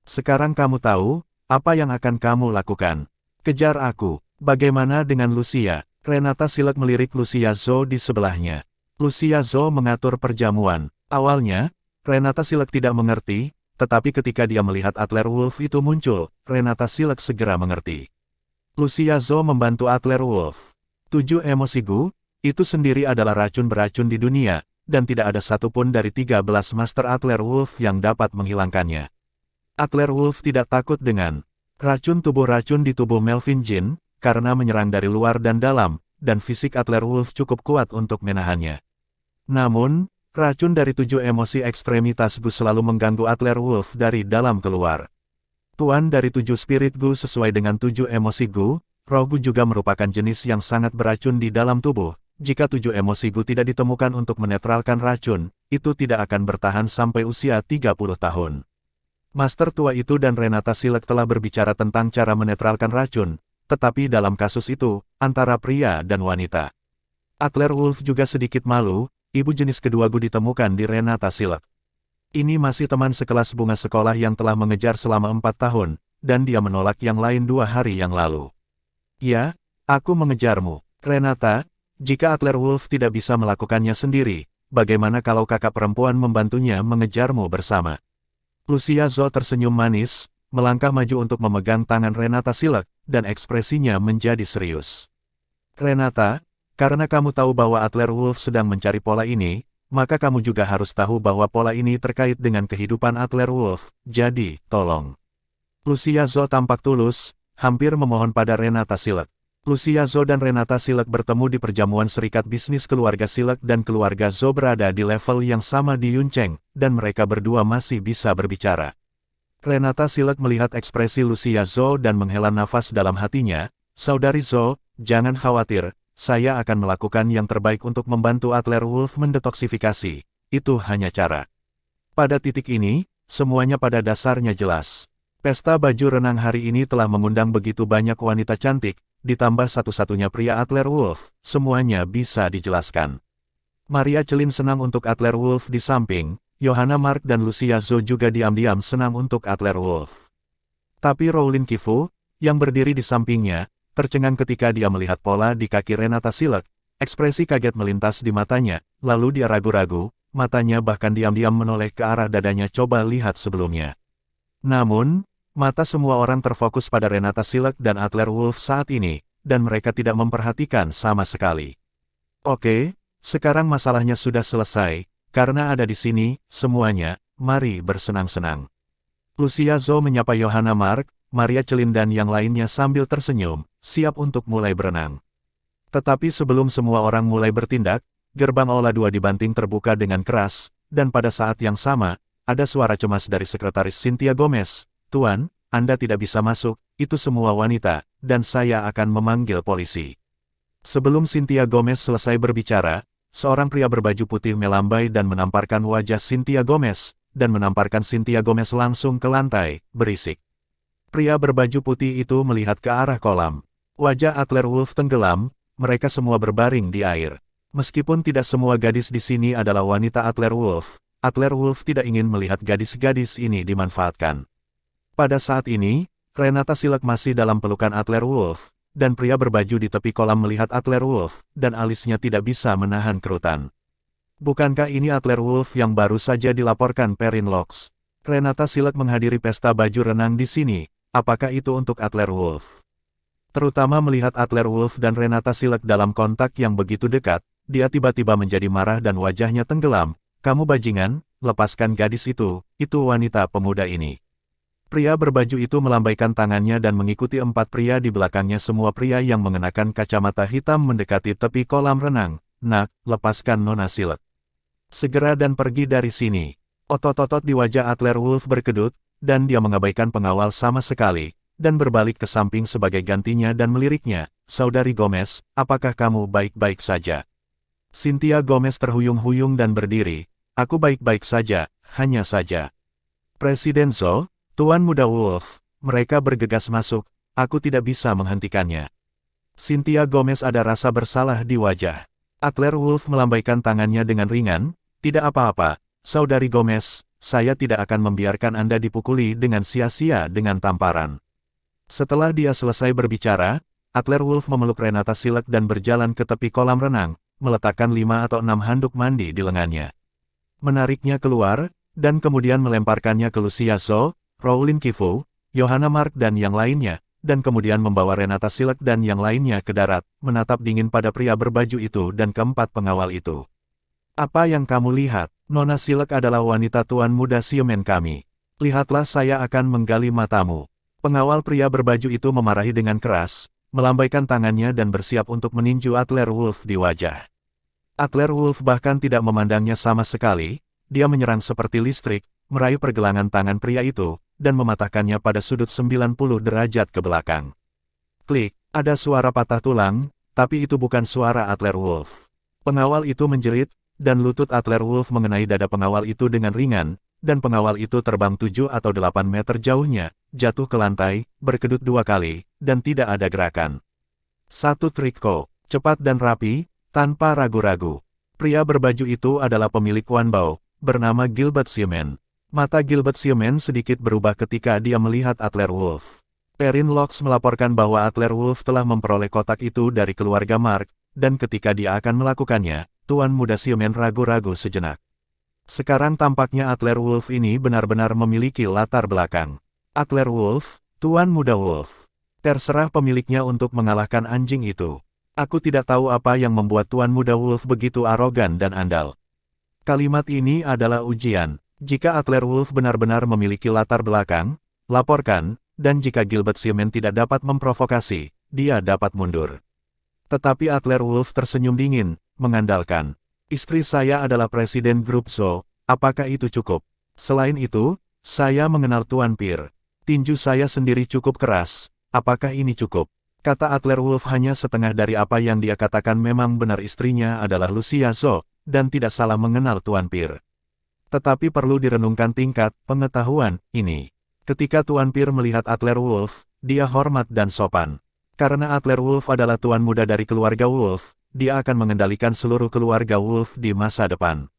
Sekarang kamu tahu, apa yang akan kamu lakukan? Kejar aku. Bagaimana dengan Lucia? Renata Silek melirik Lucia Zo di sebelahnya. Lucia Zo mengatur perjamuan. Awalnya, Renata Silek tidak mengerti, tetapi ketika dia melihat Adler Wolf itu muncul, Renata Silek segera mengerti. Lucia Zo membantu Adler Wolf. 7 emosi Gu, itu sendiri adalah racun beracun di dunia, dan tidak ada satupun dari 13 Master Adler Wolf yang dapat menghilangkannya. Adler Wolf tidak takut dengan racun di tubuh Melvin Jin, karena menyerang dari luar dan dalam, dan fisik Adler Wolf cukup kuat untuk menahannya. Namun, racun dari 7 emosi ekstremitas Gu selalu mengganggu Adler Wolf dari dalam keluar. Tuan dari 7 spirit Gu sesuai dengan 7 emosi Gu, roh Gu juga merupakan jenis yang sangat beracun di dalam tubuh. Jika 7 emosi Gu tidak ditemukan untuk menetralkan racun, itu tidak akan bertahan sampai usia 30 tahun. Master tua itu dan Renata Silek telah berbicara tentang cara menetralkan racun, tetapi dalam kasus itu, antara pria dan wanita. Adler Wolf juga sedikit malu, ibu jenis kedua Gu ditemukan di Renata Silek. Ini masih teman sekelas bunga sekolah yang telah mengejar selama 4 tahun, dan dia menolak yang lain 2 hari yang lalu. Ya, aku mengejarmu, Renata, jika Adler Wolf tidak bisa melakukannya sendiri, bagaimana kalau kakak perempuan membantunya mengejarmu bersama? Lucia Zhou tersenyum manis, melangkah maju untuk memegang tangan Renata Silek, dan ekspresinya menjadi serius. Renata, karena kamu tahu bahwa Adler Wolf sedang mencari pola ini, maka kamu juga harus tahu bahwa pola ini terkait dengan kehidupan Adler Wolf, jadi, tolong. Lucia Zhou tampak tulus, hampir memohon pada Renata Silek. Lucia Zhou dan Renata Silek bertemu di perjamuan serikat bisnis keluarga Silek dan keluarga Zhou berada di level yang sama di Yuncheng, dan mereka berdua masih bisa berbicara. Renata Silek melihat ekspresi Lucia Zhou dan menghela nafas dalam hatinya, Saudari Zhou, jangan khawatir, saya akan melakukan yang terbaik untuk membantu Adler Wolf mendetoksifikasi, itu hanya cara. Pada titik ini, semuanya pada dasarnya jelas. Pesta baju renang hari ini telah mengundang begitu banyak wanita cantik, ditambah satu-satunya pria Adler Wolf, semuanya bisa dijelaskan. Maria Celin senang untuk Adler Wolf di samping, Johanna Mark dan Lucia Zhou juga diam-diam senang untuk Adler Wolf. Tapi Rowling Qifu, yang berdiri di sampingnya, tercengang ketika dia melihat pola di kaki Renata Silek, ekspresi kaget melintas di matanya, lalu dia ragu-ragu, matanya bahkan diam-diam menoleh ke arah dadanya coba lihat sebelumnya. Namun, mata semua orang terfokus pada Renata Silek dan Adler Wolf saat ini, dan mereka tidak memperhatikan sama sekali. Oke, sekarang masalahnya sudah selesai, karena ada di sini, semuanya, mari bersenang-senang. Lucia Zhou menyapa Johanna Mark, Maria Celin dan yang lainnya sambil tersenyum, siap untuk mulai berenang. Tetapi sebelum semua orang mulai bertindak, gerbang Aula 2 dibanting terbuka dengan keras, dan pada saat yang sama, ada suara cemas dari sekretaris Cynthia Gomez, Tuan, Anda tidak bisa masuk, itu semua wanita, dan saya akan memanggil polisi. Sebelum Cynthia Gomez selesai berbicara, seorang pria berbaju putih melambai dan menamparkan wajah Cynthia Gomez, dan menamparkan Cynthia Gomez langsung ke lantai, berisik. Pria berbaju putih itu melihat ke arah kolam. Wajah Adler Wolf tenggelam, mereka semua berbaring di air. Meskipun tidak semua gadis di sini adalah wanita Adler Wolf tidak ingin melihat gadis-gadis ini dimanfaatkan. Pada saat ini, Renata Silek masih dalam pelukan Adler Wolf, dan pria berbaju di tepi kolam melihat Adler Wolf, dan alisnya tidak bisa menahan kerutan. Bukankah ini Adler Wolf yang baru saja dilaporkan Perrin Locks? Renata Silek menghadiri pesta baju renang di sini, apakah itu untuk Adler Wolf? Terutama melihat Adler Wolf dan Renata Silek dalam kontak yang begitu dekat, dia tiba-tiba menjadi marah dan wajahnya tenggelam. Kamu bajingan, lepaskan gadis itu wanita pemuda ini. Pria berbaju itu melambaikan tangannya dan mengikuti 4 pria di belakangnya semua pria yang mengenakan kacamata hitam mendekati tepi kolam renang. Nak, lepaskan Nona Silek. Segera dan pergi dari sini. Otot-otot di wajah Adler Wolf berkedut, dan dia mengabaikan pengawal sama sekali, dan berbalik ke samping sebagai gantinya dan meliriknya, Saudari Gomez, apakah kamu baik-baik saja? Cynthia Gomez terhuyung-huyung dan berdiri, aku baik-baik saja, hanya saja. Presiden Zhou, Tuan Muda Wolf, mereka bergegas masuk, aku tidak bisa menghentikannya. Cynthia Gomez ada rasa bersalah di wajah. Adler Wolf melambaikan tangannya dengan ringan, tidak apa-apa, Saudari Gomez, saya tidak akan membiarkan Anda dipukuli dengan sia-sia dengan tamparan. Setelah dia selesai berbicara, Adler Wolf memeluk Renata Silek dan berjalan ke tepi kolam renang, meletakkan 5 atau 6 handuk mandi di lengannya. Menariknya keluar, dan kemudian melemparkannya ke Lucia Zhou, Rowling Qifu, Johanna Mark dan yang lainnya, dan kemudian membawa Renata Silek dan yang lainnya ke darat, menatap dingin pada pria berbaju itu dan keempat pengawal itu. Apa yang kamu lihat? Nona Silek adalah wanita tuan muda Xiumen kami. Lihatlah saya akan menggali matamu. Pengawal pria berbaju itu memarahi dengan keras, melambaikan tangannya dan bersiap untuk meninju Adler Wolf di wajah. Adler Wolf bahkan tidak memandangnya sama sekali, dia menyerang seperti listrik, meraih pergelangan tangan pria itu, dan mematahkannya pada sudut 90 derajat ke belakang. Klik, ada suara patah tulang, tapi itu bukan suara Adler Wolf. Pengawal itu menjerit, dan lutut Adler Wolf mengenai dada pengawal itu dengan ringan, dan pengawal itu terbang 7 atau 8 meter jauhnya, jatuh ke lantai, berkedut 2 kali, dan tidak ada gerakan. Satu trikko, cepat dan rapi, tanpa ragu-ragu. Pria berbaju itu adalah pemilik Wan Bao, bernama Gilbert Xiamen. Mata Gilbert Xiamen sedikit berubah ketika dia melihat Adler Wolf. Perrin Locks melaporkan bahwa Adler Wolf telah memperoleh kotak itu dari keluarga Mark, dan ketika dia akan melakukannya, Tuan Muda Xiamen ragu-ragu sejenak. Sekarang tampaknya Adler Wolf ini benar-benar memiliki latar belakang. Adler Wolf, Tuan Muda Wolf. Terserah pemiliknya untuk mengalahkan anjing itu. Aku tidak tahu apa yang membuat Tuan Muda Wolf begitu arogan dan andal. Kalimat ini adalah ujian. Jika Adler Wolf benar-benar memiliki latar belakang, laporkan, dan jika Gilbert Xiamen tidak dapat memprovokasi, dia dapat mundur. Tetapi Adler Wolf tersenyum dingin, mengandalkan. Istri saya adalah presiden grup Zhou, apakah itu cukup? Selain itu, saya mengenal Tuan Pir. Tinju saya sendiri cukup keras, apakah ini cukup? Kata Adler Wolf hanya setengah dari apa yang dia katakan. Memang benar istrinya adalah Lucia Zhou, dan tidak salah mengenal Tuan Pir. Tetapi perlu direnungkan tingkat pengetahuan ini. Ketika Tuan Pir melihat Adler Wolf, dia hormat dan sopan. Karena Adler Wolf adalah tuan muda dari keluarga Wolf, dia akan mengendalikan seluruh keluarga Wolf di masa depan.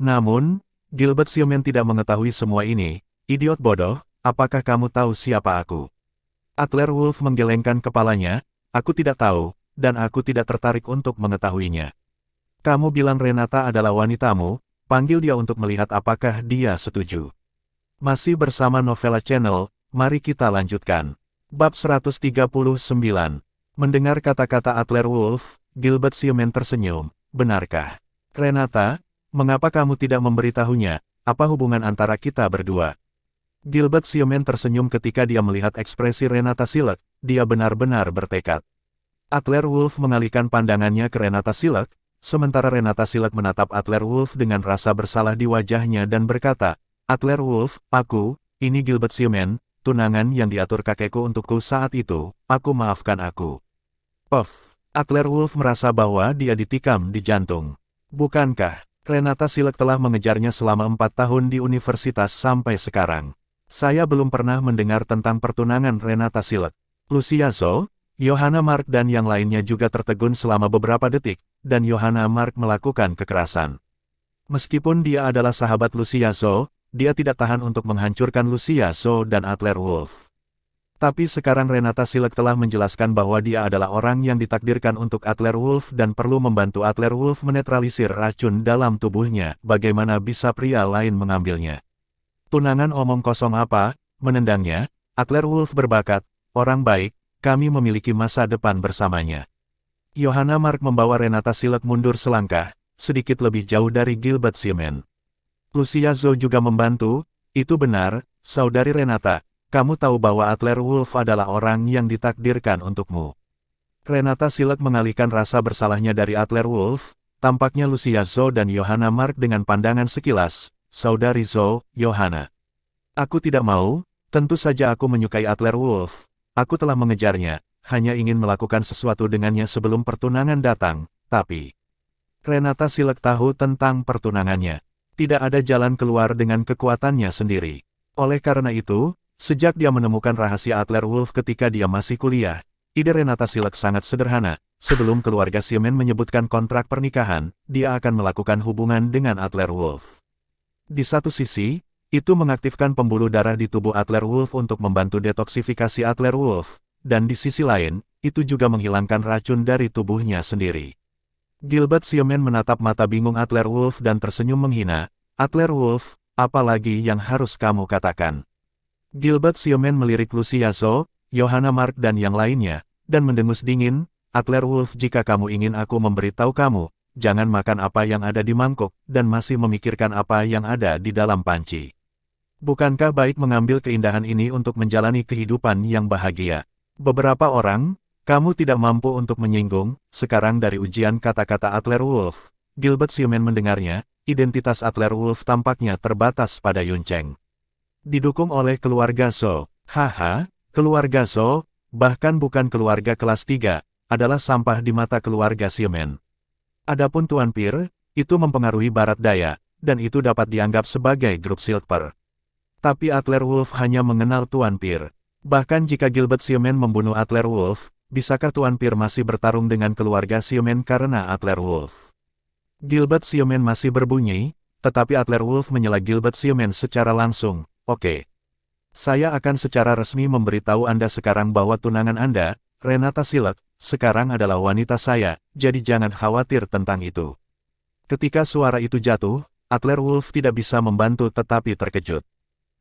Namun, Gilbert Xiamen tidak mengetahui semua ini. Idiot bodoh, apakah kamu tahu siapa aku? Adler Wolf menggelengkan kepalanya, aku tidak tahu, dan aku tidak tertarik untuk mengetahuinya. Kamu bilang Renata adalah wanitamu, panggil dia untuk melihat apakah dia setuju. Masih bersama Novella Channel, mari kita lanjutkan. Bab 139. Mendengar kata-kata Adler Wolf, Gilbert Xiamen tersenyum, benarkah? Renata, mengapa kamu tidak memberitahunya, apa hubungan antara kita berdua? Gilbert Xiamen tersenyum ketika dia melihat ekspresi Renata Silek, dia benar-benar bertekad. Adler Wolf mengalihkan pandangannya ke Renata Silek, sementara Renata Silek menatap Adler Wolf dengan rasa bersalah di wajahnya dan berkata, Adler Wolf, ini Gilbert Xiamen, tunangan yang diatur kakekku untukku saat itu, maafkan aku. Puff, Adler Wolf merasa bahwa dia ditikam di jantung. Bukankah, Renata Silek telah mengejarnya selama 4 tahun di universitas sampai sekarang. Saya belum pernah mendengar tentang pertunangan Renata Silek. Lucia Zhou, Johanna Mark dan yang lainnya juga tertegun selama beberapa detik, dan Johanna Mark melakukan kekerasan. Meskipun dia adalah sahabat Lucia Zhou, dia tidak tahan untuk menghancurkan Lucia Zhou dan Adler Wolf. Tapi sekarang Renata Silek telah menjelaskan bahwa dia adalah orang yang ditakdirkan untuk Adler Wolf dan perlu membantu Adler Wolf menetralisir racun dalam tubuhnya. Bagaimana bisa pria lain mengambilnya? Tunangan omong kosong apa? Menendangnya, Adler Wolf berbakat, orang baik, kami memiliki masa depan bersamanya. Johanna Mark membawa Renata Silek mundur selangkah, sedikit lebih jauh dari Gilbert Xiamen. Lucia Zhou juga membantu, itu benar, saudari Renata, kamu tahu bahwa Adler Wolf adalah orang yang ditakdirkan untukmu. Renata Silek mengalihkan rasa bersalahnya dari Adler Wolf, tampaknya Lucia Zhou dan Johanna Mark dengan pandangan sekilas, saudari Zhou, Johanna. Aku tidak mau, tentu saja aku menyukai Adler Wolf, aku telah mengejarnya, hanya ingin melakukan sesuatu dengannya sebelum pertunangan datang, tapi... Renata Silek tahu tentang pertunangannya. Tidak ada jalan keluar dengan kekuatannya sendiri. Oleh karena itu, sejak dia menemukan rahasia Adler Wolf ketika dia masih kuliah, ide Renata Silek sangat sederhana. Sebelum keluarga Xiamen menyebutkan kontrak pernikahan, dia akan melakukan hubungan dengan Adler Wolf. Di satu sisi, itu mengaktifkan pembuluh darah di tubuh Adler Wolf untuk membantu detoksifikasi Adler Wolf, dan di sisi lain, itu juga menghilangkan racun dari tubuhnya sendiri. Gilbert Xiamen menatap mata bingung Adler Wolf dan tersenyum menghina. Adler Wolf, apa lagi yang harus kamu katakan? Gilbert Xiamen melirik Lucia Zhou, Johanna Mark dan yang lainnya, dan mendengus dingin, Adler Wolf, jika kamu ingin aku memberitahu kamu, jangan makan apa yang ada di mangkuk, dan masih memikirkan apa yang ada di dalam panci. Bukankah baik mengambil keindahan ini untuk menjalani kehidupan yang bahagia? Beberapa orang, kamu tidak mampu untuk menyinggung, sekarang dari ujian kata-kata Adler Wolf. Gilbert Xiamen mendengarnya, identitas Adler Wolf tampaknya terbatas pada Yun Cheng. Didukung oleh keluarga Zhou, keluarga Zhou, bahkan bukan keluarga kelas 3, adalah sampah di mata keluarga Xiamen. Adapun Tuan Pir, itu mempengaruhi barat daya, dan itu dapat dianggap sebagai grup Silver. Tapi Adler Wolf hanya mengenal Tuan Peer. Bahkan jika Gilbert Xiaomen membunuh Adler Wolf, bisakah Tuan Peer masih bertarung dengan keluarga Xiaomen karena Adler Wolf? Gilbert Xiaomen masih berbunyi, tetapi Adler Wolf menyela Gilbert Xiaomen secara langsung. Oke. Saya akan secara resmi memberitahu Anda sekarang bahwa tunangan Anda, Renata Silek, sekarang adalah wanita saya, jadi jangan khawatir tentang itu. Ketika suara itu jatuh, Adler Wolf tidak bisa membantu tetapi terkejut.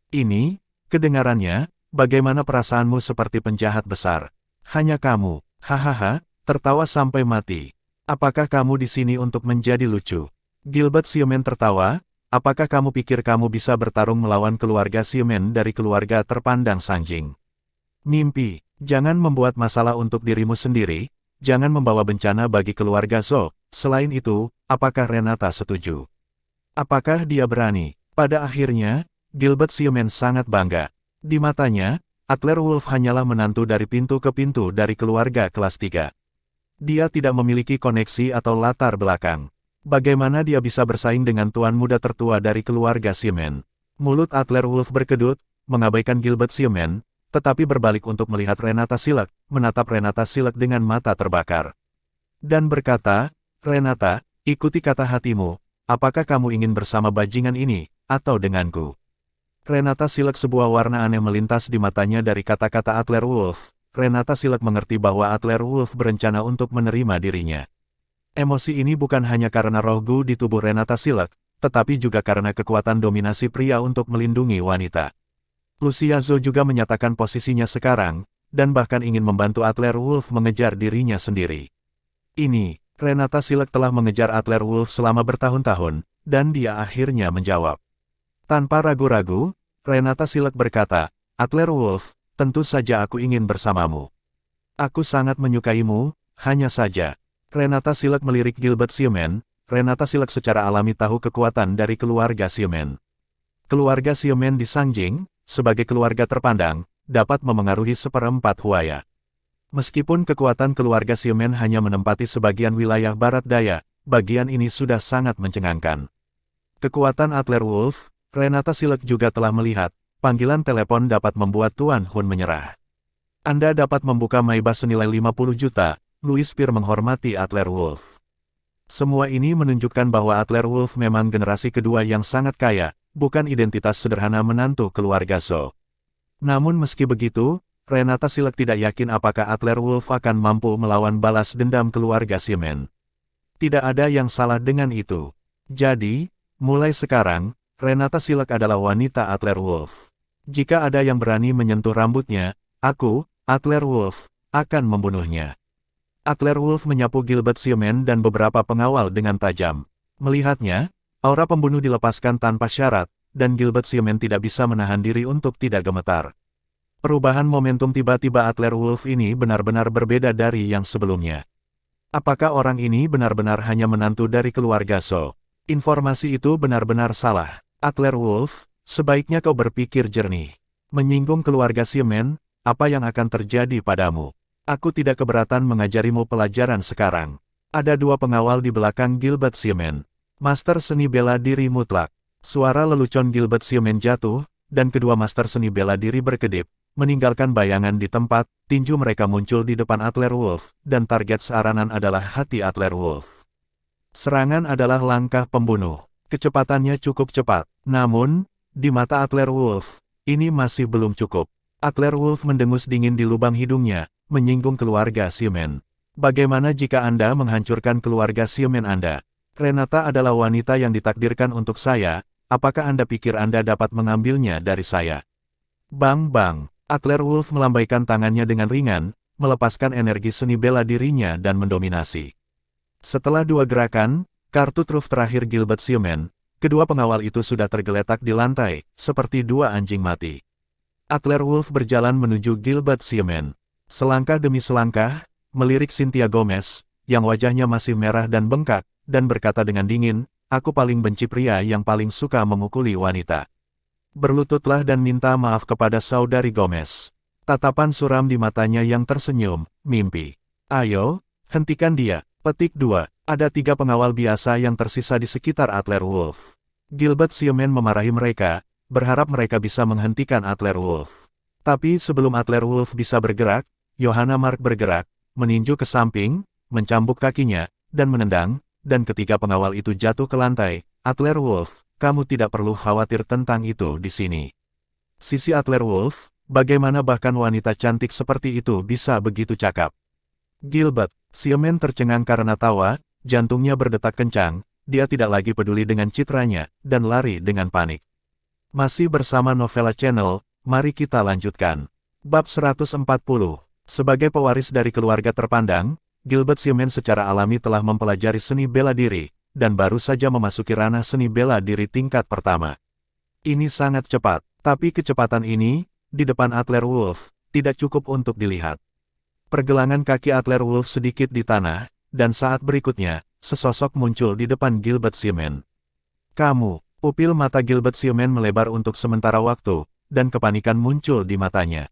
Ini, kedengarannya, bagaimana perasaanmu seperti penjahat besar? Hanya kamu, hahaha, tertawa sampai mati. Apakah kamu di sini untuk menjadi lucu? Gilbert Xiaomen tertawa, apakah kamu pikir kamu bisa bertarung melawan keluarga Xiaomen dari keluarga terpandang Sanjing? Mimpi, jangan membuat masalah untuk dirimu sendiri, jangan membawa bencana bagi keluarga Zhou. Selain itu, apakah Renata setuju? Apakah dia berani? Pada akhirnya, Gilbert Xiaomen sangat bangga. Di matanya, Adler Wolf hanyalah menantu dari pintu ke pintu dari keluarga kelas 3. Dia tidak memiliki koneksi atau latar belakang. Bagaimana dia bisa bersaing dengan tuan muda tertua dari keluarga Xiaomen? Mulut Adler Wolf berkedut, mengabaikan Gilbert Xiaomen, tetapi berbalik untuk melihat Renata Silek, menatap Renata Silek dengan mata terbakar. Dan berkata, Renata, ikuti kata hatimu, apakah kamu ingin bersama bajingan ini, atau denganku? Renata Silek sebuah warna aneh melintas di matanya dari kata-kata Adler Wolf. Renata Silek mengerti bahwa Adler Wolf berencana untuk menerima dirinya. Emosi ini bukan hanya karena roh Gu di tubuh Renata Silek, tetapi juga karena kekuatan dominasi pria untuk melindungi wanita. Lucia Zhou juga menyatakan posisinya sekarang, dan bahkan ingin membantu Adler Wolf mengejar dirinya sendiri. Ini, Renata Silek telah mengejar Adler Wolf selama bertahun-tahun, dan dia akhirnya menjawab. Tanpa ragu-ragu, Renata Silek berkata, Adler Wolf, tentu saja aku ingin bersamamu. Aku sangat menyukaimu, hanya saja. Renata Silek melirik Gilbert Xiaomen. Renata Silek secara alami tahu kekuatan dari keluarga Xiaomen. Keluarga Xiaomen di Sanjing, sebagai keluarga terpandang, dapat memengaruhi seperempat Huaya. Meskipun kekuatan keluarga Xiaomen hanya menempati sebagian wilayah barat daya, bagian ini sudah sangat mencengangkan. Kekuatan Adler Wolf, Renata Silek juga telah melihat, panggilan telepon dapat membuat Tuan Hun menyerah. Anda dapat membuka Maybach senilai 50 juta, Louis Peer menghormati Adler Wolf. Semua ini menunjukkan bahwa Adler Wolf memang generasi kedua yang sangat kaya, bukan identitas sederhana menantu keluarga Zhou. Namun meski begitu, Renata Silek tidak yakin apakah Adler Wolf akan mampu melawan balas dendam keluarga Xiaomen. Tidak ada yang salah dengan itu. Jadi, mulai sekarang, Renata Silek adalah wanita Adler Wolf. Jika ada yang berani menyentuh rambutnya, aku, Adler Wolf, akan membunuhnya. Adler Wolf menyapu Gilbert Xiaomen dan beberapa pengawal dengan tajam. Melihatnya, aura pembunuh dilepaskan tanpa syarat, dan Gilbert Xiaomen tidak bisa menahan diri untuk tidak gemetar. Perubahan momentum tiba-tiba Adler Wolf ini benar-benar berbeda dari yang sebelumnya. Apakah orang ini benar-benar hanya menantu dari keluarga Zhou? Informasi itu benar-benar salah. Adler Wolf, sebaiknya kau berpikir jernih. Menyinggung keluarga Xiaomen, apa yang akan terjadi padamu? Aku tidak keberatan mengajarimu pelajaran sekarang. Ada dua pengawal di belakang Gilbert Xiaomen. Master seni bela diri mutlak. Suara lelucon Gilbert Xiaomen jatuh, dan kedua master seni bela diri berkedip, meninggalkan bayangan di tempat. Tinju mereka muncul di depan Adler Wolf, dan target searanan adalah hati Adler Wolf. Serangan adalah langkah pembunuh. Kecepatannya cukup cepat. Namun, di mata Adler Wolf, ini masih belum cukup. Adler Wolf mendengus dingin di lubang hidungnya, menyinggung keluarga Xiaomen. Bagaimana jika Anda menghancurkan keluarga Xiaomen Anda? Renata adalah wanita yang ditakdirkan untuk saya, apakah Anda pikir Anda dapat mengambilnya dari saya? Bang bang, Adler Wolf melambaikan tangannya dengan ringan, melepaskan energi seni bela dirinya dan mendominasi. Setelah dua gerakan, kartu truf terakhir Gilbert Xiaomen, kedua pengawal itu sudah tergeletak di lantai, seperti dua anjing mati. Adler Wolf berjalan menuju Gilbert Xiaomen. Selangkah demi selangkah, melirik Cynthia Gomez, yang wajahnya masih merah dan bengkak, dan berkata dengan dingin, aku paling benci pria yang paling suka memukuli wanita. Berlututlah dan minta maaf kepada saudari Gomez. Tatapan suram di matanya yang tersenyum, mimpi. Ayo, hentikan dia. Petik 2. Ada 3 pengawal biasa yang tersisa di sekitar Adler Wolf. Gilbert Xiaomen memarahi mereka, berharap mereka bisa menghentikan Adler Wolf. Tapi sebelum Adler Wolf bisa bergerak, Johanna Mark bergerak, meninju ke samping, mencambuk kakinya, dan menendang, dan ketika pengawal itu jatuh ke lantai, Adler Wolf, kamu tidak perlu khawatir tentang itu di sini. Sisi Adler Wolf, bagaimana bahkan wanita cantik seperti itu bisa begitu cakap? Gilbert Xiaomen tercengang karena tawa, jantungnya berdetak kencang, dia tidak lagi peduli dengan citranya, dan lari dengan panik. Masih bersama Novella Channel, mari kita lanjutkan. Bab 140. Sebagai pewaris dari keluarga terpandang, Gilbert Xiaomen secara alami telah mempelajari seni bela diri, dan baru saja memasuki ranah seni bela diri tingkat pertama. Ini sangat cepat, tapi kecepatan ini, di depan Adler Wolf, tidak cukup untuk dilihat. Pergelangan kaki Adler Wolf sedikit di tanah, dan saat berikutnya, sesosok muncul di depan Gilbert Xiaomen. Kamu, pupil mata Gilbert Xiaomen melebar untuk sementara waktu, dan kepanikan muncul di matanya.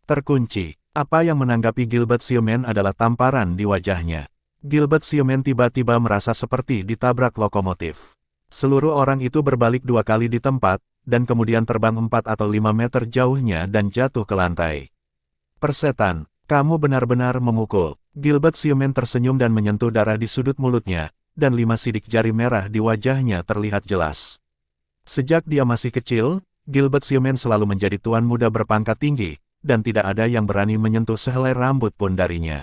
Terkunci, apa yang menanggapi Gilbert Xiaomen adalah tamparan di wajahnya. Gilbert Xiaomen tiba-tiba merasa seperti ditabrak lokomotif. Seluruh orang itu berbalik 2 kali di tempat, dan kemudian terbang 4 atau 5 meter jauhnya dan jatuh ke lantai. Persetan, kamu benar-benar memukul. Gilbert Xiaomen tersenyum dan menyentuh darah di sudut mulutnya, dan 5 sidik jari merah di wajahnya terlihat jelas. Sejak dia masih kecil, Gilbert Xiaomen selalu menjadi tuan muda berpangkat tinggi, dan tidak ada yang berani menyentuh sehelai rambut pun darinya.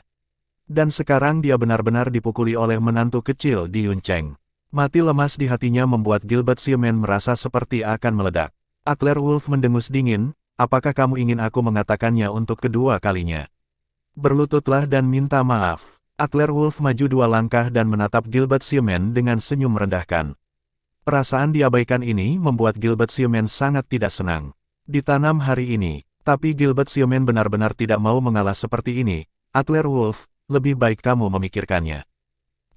Dan sekarang dia benar-benar dipukuli oleh menantu kecil di Yuncheng. Mati lemas di hatinya membuat Gilbert Xiaomen merasa seperti akan meledak. Adler Wolf mendengus dingin, apakah kamu ingin aku mengatakannya untuk kedua kalinya? Berlututlah dan minta maaf. Adler Wolf maju 2 langkah dan menatap Gilbert Xiaomen dengan senyum merendahkan. Perasaan diabaikan ini membuat Gilbert Xiaomen sangat tidak senang. Ditanam hari ini, tapi Gilbert Xiaomen benar-benar tidak mau mengalah seperti ini. Adler Wolf, lebih baik kamu memikirkannya.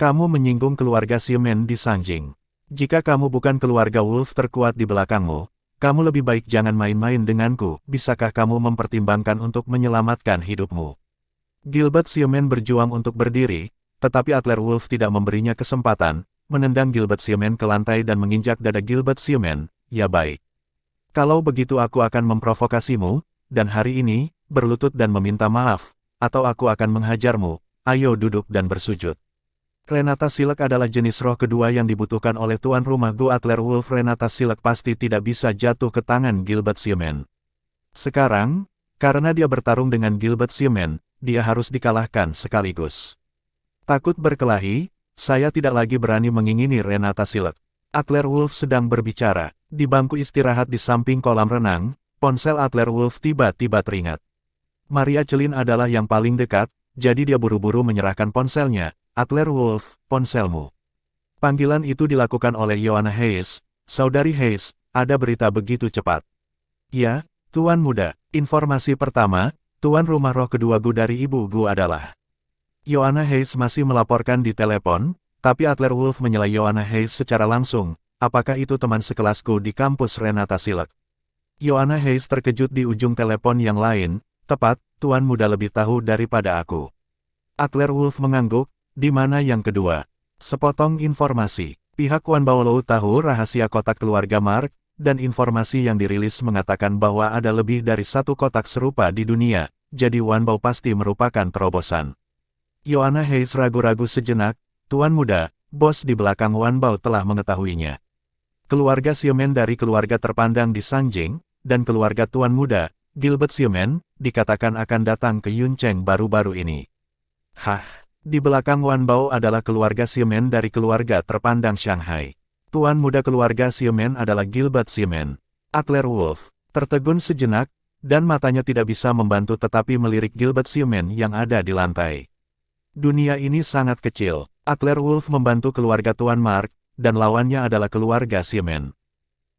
Kamu menyinggung keluarga Xiaomen di Sanjing. Jika kamu bukan keluarga Wolf terkuat di belakangmu, kamu lebih baik jangan main-main denganku. Bisakah kamu mempertimbangkan untuk menyelamatkan hidupmu? Gilbert Xiaomen berjuang untuk berdiri, tetapi Adler Wolf tidak memberinya kesempatan, menendang Gilbert Xiaomen ke lantai dan menginjak dada Gilbert Xiaomen. Ya baik. Kalau begitu aku akan memprovokasimu, dan hari ini, berlutut dan meminta maaf, atau aku akan menghajarmu. Ayo duduk dan bersujud. Renata Silek adalah jenis roh kedua yang dibutuhkan oleh tuan rumah Go Adler Wolf. Renata Silek pasti tidak bisa jatuh ke tangan Gilbert Xiaomen. Sekarang, karena dia bertarung dengan Gilbert Xiaomen, dia harus dikalahkan sekaligus. Takut berkelahi, saya tidak lagi berani mengingini Renata Silek. Adler Wolf sedang berbicara. Di bangku istirahat di samping kolam renang, ponsel Adler Wolf tiba-tiba teringat. Maria Celin adalah yang paling dekat, jadi dia buru-buru menyerahkan ponselnya. Adler Wolf, ponselmu. Panggilan itu dilakukan oleh Joanna Hayes. Saudari Hayes, ada berita begitu cepat. Ya, Tuan Muda. Informasi pertama, tuan rumah roh kedua Gu dari ibu Gu adalah. Joanna Hayes masih melaporkan di telepon, tapi Adler Wolf menyela Joanna Hayes secara langsung. Apakah itu teman sekelasku di kampus Renata Silek? Joanna Hayes terkejut di ujung telepon yang lain. Tepat, Tuan Muda lebih tahu daripada aku. Adler Wolf mengangguk. Di mana yang kedua? Sepotong informasi. Pihak Wanbaolou tahu rahasia kotak keluarga Mark, dan informasi yang dirilis mengatakan bahwa ada lebih dari 1 kotak serupa di dunia, jadi Wanbao pasti merupakan terobosan. Joanna Hayes ragu-ragu sejenak. Tuan Muda, bos di belakang Wanbao telah mengetahuinya. Keluarga Xiaomen dari keluarga terpandang di Sanjing, dan keluarga Tuan Muda, Gilbert Xiaomen, dikatakan akan datang ke Yuncheng baru-baru ini. Hah? Di belakang Wanbao adalah keluarga Xiaomen dari keluarga terpandang Shanghai. Tuan Muda keluarga Xiaomen adalah Gilbert Xiaomen. Adler Wolf tertegun sejenak, dan matanya tidak bisa membantu tetapi melirik Gilbert Xiaomen yang ada di lantai. Dunia ini sangat kecil. Adler Wolf membantu keluarga Tuan Mark, dan lawannya adalah keluarga Xiaomen.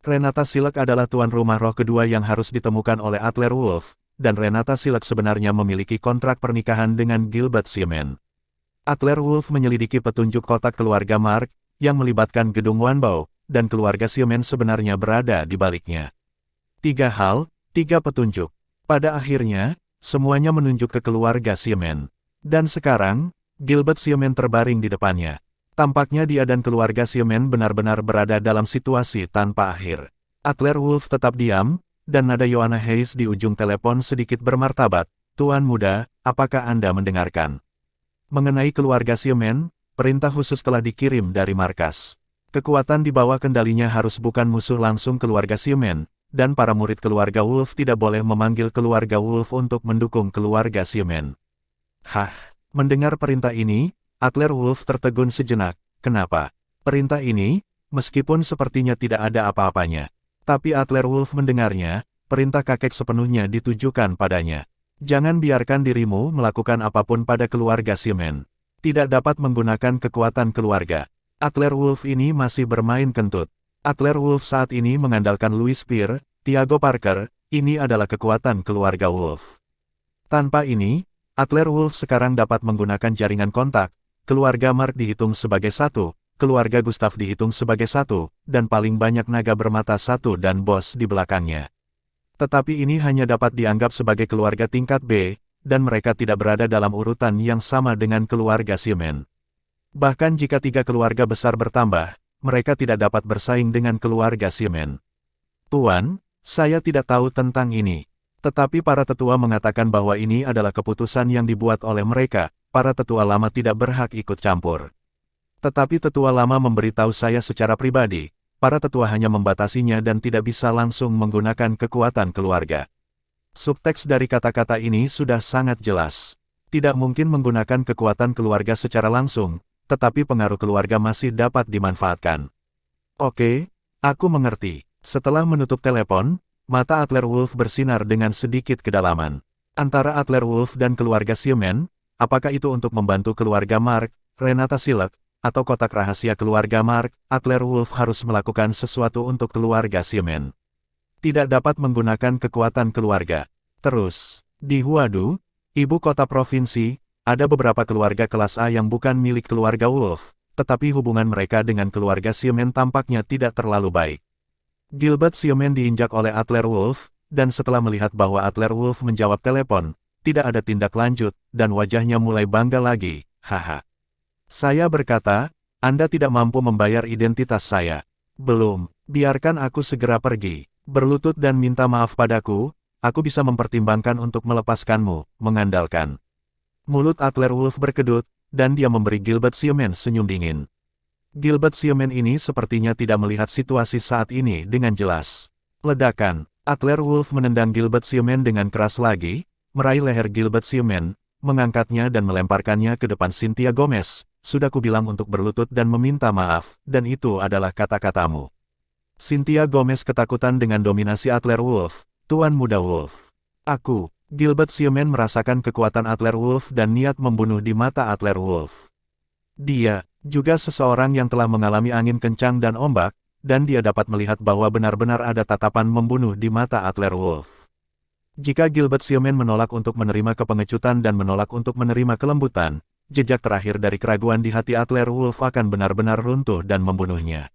Renata Silek adalah tuan rumah roh kedua yang harus ditemukan oleh Adler Wolf, dan Renata Silek sebenarnya memiliki kontrak pernikahan dengan Gilbert Xiaomen. Adler Wolf menyelidiki petunjuk kotak keluarga Mark, yang melibatkan gedung Wanbao, dan keluarga Xiaomen sebenarnya berada di baliknya. 3 hal, 3 petunjuk. Pada akhirnya, semuanya menunjuk ke keluarga Xiaomen. Dan sekarang, Gilbert Xiaomen terbaring di depannya. Tampaknya dia dan keluarga Xiamen benar-benar berada dalam situasi tanpa akhir. Adler Wolf tetap diam, dan nada Yohana Hayes di ujung telepon sedikit bermartabat. Tuan muda, apakah Anda mendengarkan? Mengenai keluarga Xiamen, perintah khusus telah dikirim dari markas. Kekuatan di bawah kendalinya harus bukan musuh langsung keluarga Xiamen, dan para murid keluarga Wolf tidak boleh memanggil keluarga Wolf untuk mendukung keluarga Xiamen. Hah, mendengar perintah ini, Adler Wolf tertegun sejenak. Kenapa? Perintah ini, meskipun sepertinya tidak ada apa-apanya. Tapi Adler Wolf mendengarnya, perintah kakek sepenuhnya ditujukan padanya. Jangan biarkan dirimu melakukan apapun pada keluarga Xiamen. Tidak dapat menggunakan kekuatan keluarga. Adler Wolf ini masih bermain kentut. Adler Wolf saat ini mengandalkan Louis Spear, Tiago Parker, ini adalah kekuatan keluarga Wolf. Tanpa ini, Adler Wolf sekarang dapat menggunakan jaringan kontak. Keluarga Mark dihitung sebagai 1, keluarga Gustav dihitung sebagai 1, dan paling banyak naga bermata 1 dan bos di belakangnya. Tetapi ini hanya dapat dianggap sebagai keluarga tingkat B, dan mereka tidak berada dalam urutan yang sama dengan keluarga Xiamen. Bahkan jika 3 keluarga besar bertambah, mereka tidak dapat bersaing dengan keluarga Xiamen. Tuan, saya tidak tahu tentang ini. Tetapi para tetua mengatakan bahwa ini adalah keputusan yang dibuat oleh mereka. Para tetua lama tidak berhak ikut campur. Tetapi tetua lama memberitahu saya secara pribadi, para tetua hanya membatasinya dan tidak bisa langsung menggunakan kekuatan keluarga. Subteks dari kata-kata ini sudah sangat jelas. Tidak mungkin menggunakan kekuatan keluarga secara langsung, tetapi pengaruh keluarga masih dapat dimanfaatkan. Oke, aku mengerti. Setelah menutup telepon, mata Adler Wolf bersinar dengan sedikit kedalaman. Antara Adler Wolf dan keluarga Xiamen, apakah itu untuk membantu keluarga Mark, Renata Silek, atau kotak rahasia keluarga Mark, Adler Wolf harus melakukan sesuatu untuk keluarga Xiamen. Tidak dapat menggunakan kekuatan keluarga. Terus, di Huadu, ibu kota provinsi, ada beberapa keluarga kelas A yang bukan milik keluarga Wolf, tetapi hubungan mereka dengan keluarga Xiamen tampaknya tidak terlalu baik. Gilbert Xiamen diinjak oleh Adler Wolf, dan setelah melihat bahwa Adler Wolf menjawab telepon, tidak ada tindak lanjut, dan wajahnya mulai bangga lagi, haha. Saya berkata, Anda tidak mampu membayar identitas saya. Belum, biarkan aku segera pergi, berlutut dan minta maaf padaku, aku bisa mempertimbangkan untuk melepaskanmu, mengandalkan. Mulut Adler Wolf berkedut, dan dia memberi Gilbert Xiamen senyum dingin. Gilbert Xiamen ini sepertinya tidak melihat situasi saat ini dengan jelas. Ledakan, Adler Wolf menendang Gilbert Xiamen dengan keras lagi, meraih leher Gilbert Xiamen, mengangkatnya dan melemparkannya ke depan Cynthia Gomez. Sudah kubilang untuk berlutut dan meminta maaf, dan itu adalah kata-katamu. Cynthia Gomez ketakutan dengan dominasi Adler Wolf, Tuan Muda Wolf. Aku, Gilbert Xiamen merasakan kekuatan Adler Wolf dan niat membunuh di mata Adler Wolf. Dia, juga seseorang yang telah mengalami angin kencang dan ombak, dan dia dapat melihat bahwa benar-benar ada tatapan membunuh di mata Adler Wolf. Jika Gilbert Xiamen menolak untuk menerima kepengecutan dan menolak untuk menerima kelembutan, jejak terakhir dari keraguan di hati Adler Wolf akan benar-benar runtuh dan membunuhnya.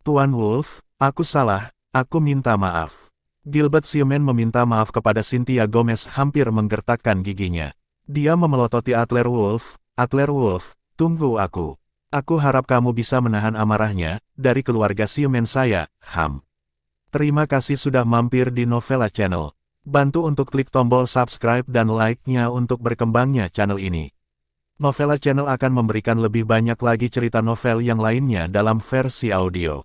Tuan Wolf, aku salah, aku minta maaf. Gilbert Xiamen meminta maaf kepada Cynthia Gomez hampir menggertakkan giginya. Dia memelototi Adler Wolf, Adler Wolf, tunggu aku. Aku harap kamu bisa menahan amarahnya, dari keluarga Xiamen saya, Ham. Terima kasih sudah mampir di Novella Channel. Bantu untuk klik tombol subscribe dan like-nya untuk berkembangnya channel ini. Novella Channel akan memberikan lebih banyak lagi cerita novel yang lainnya dalam versi audio.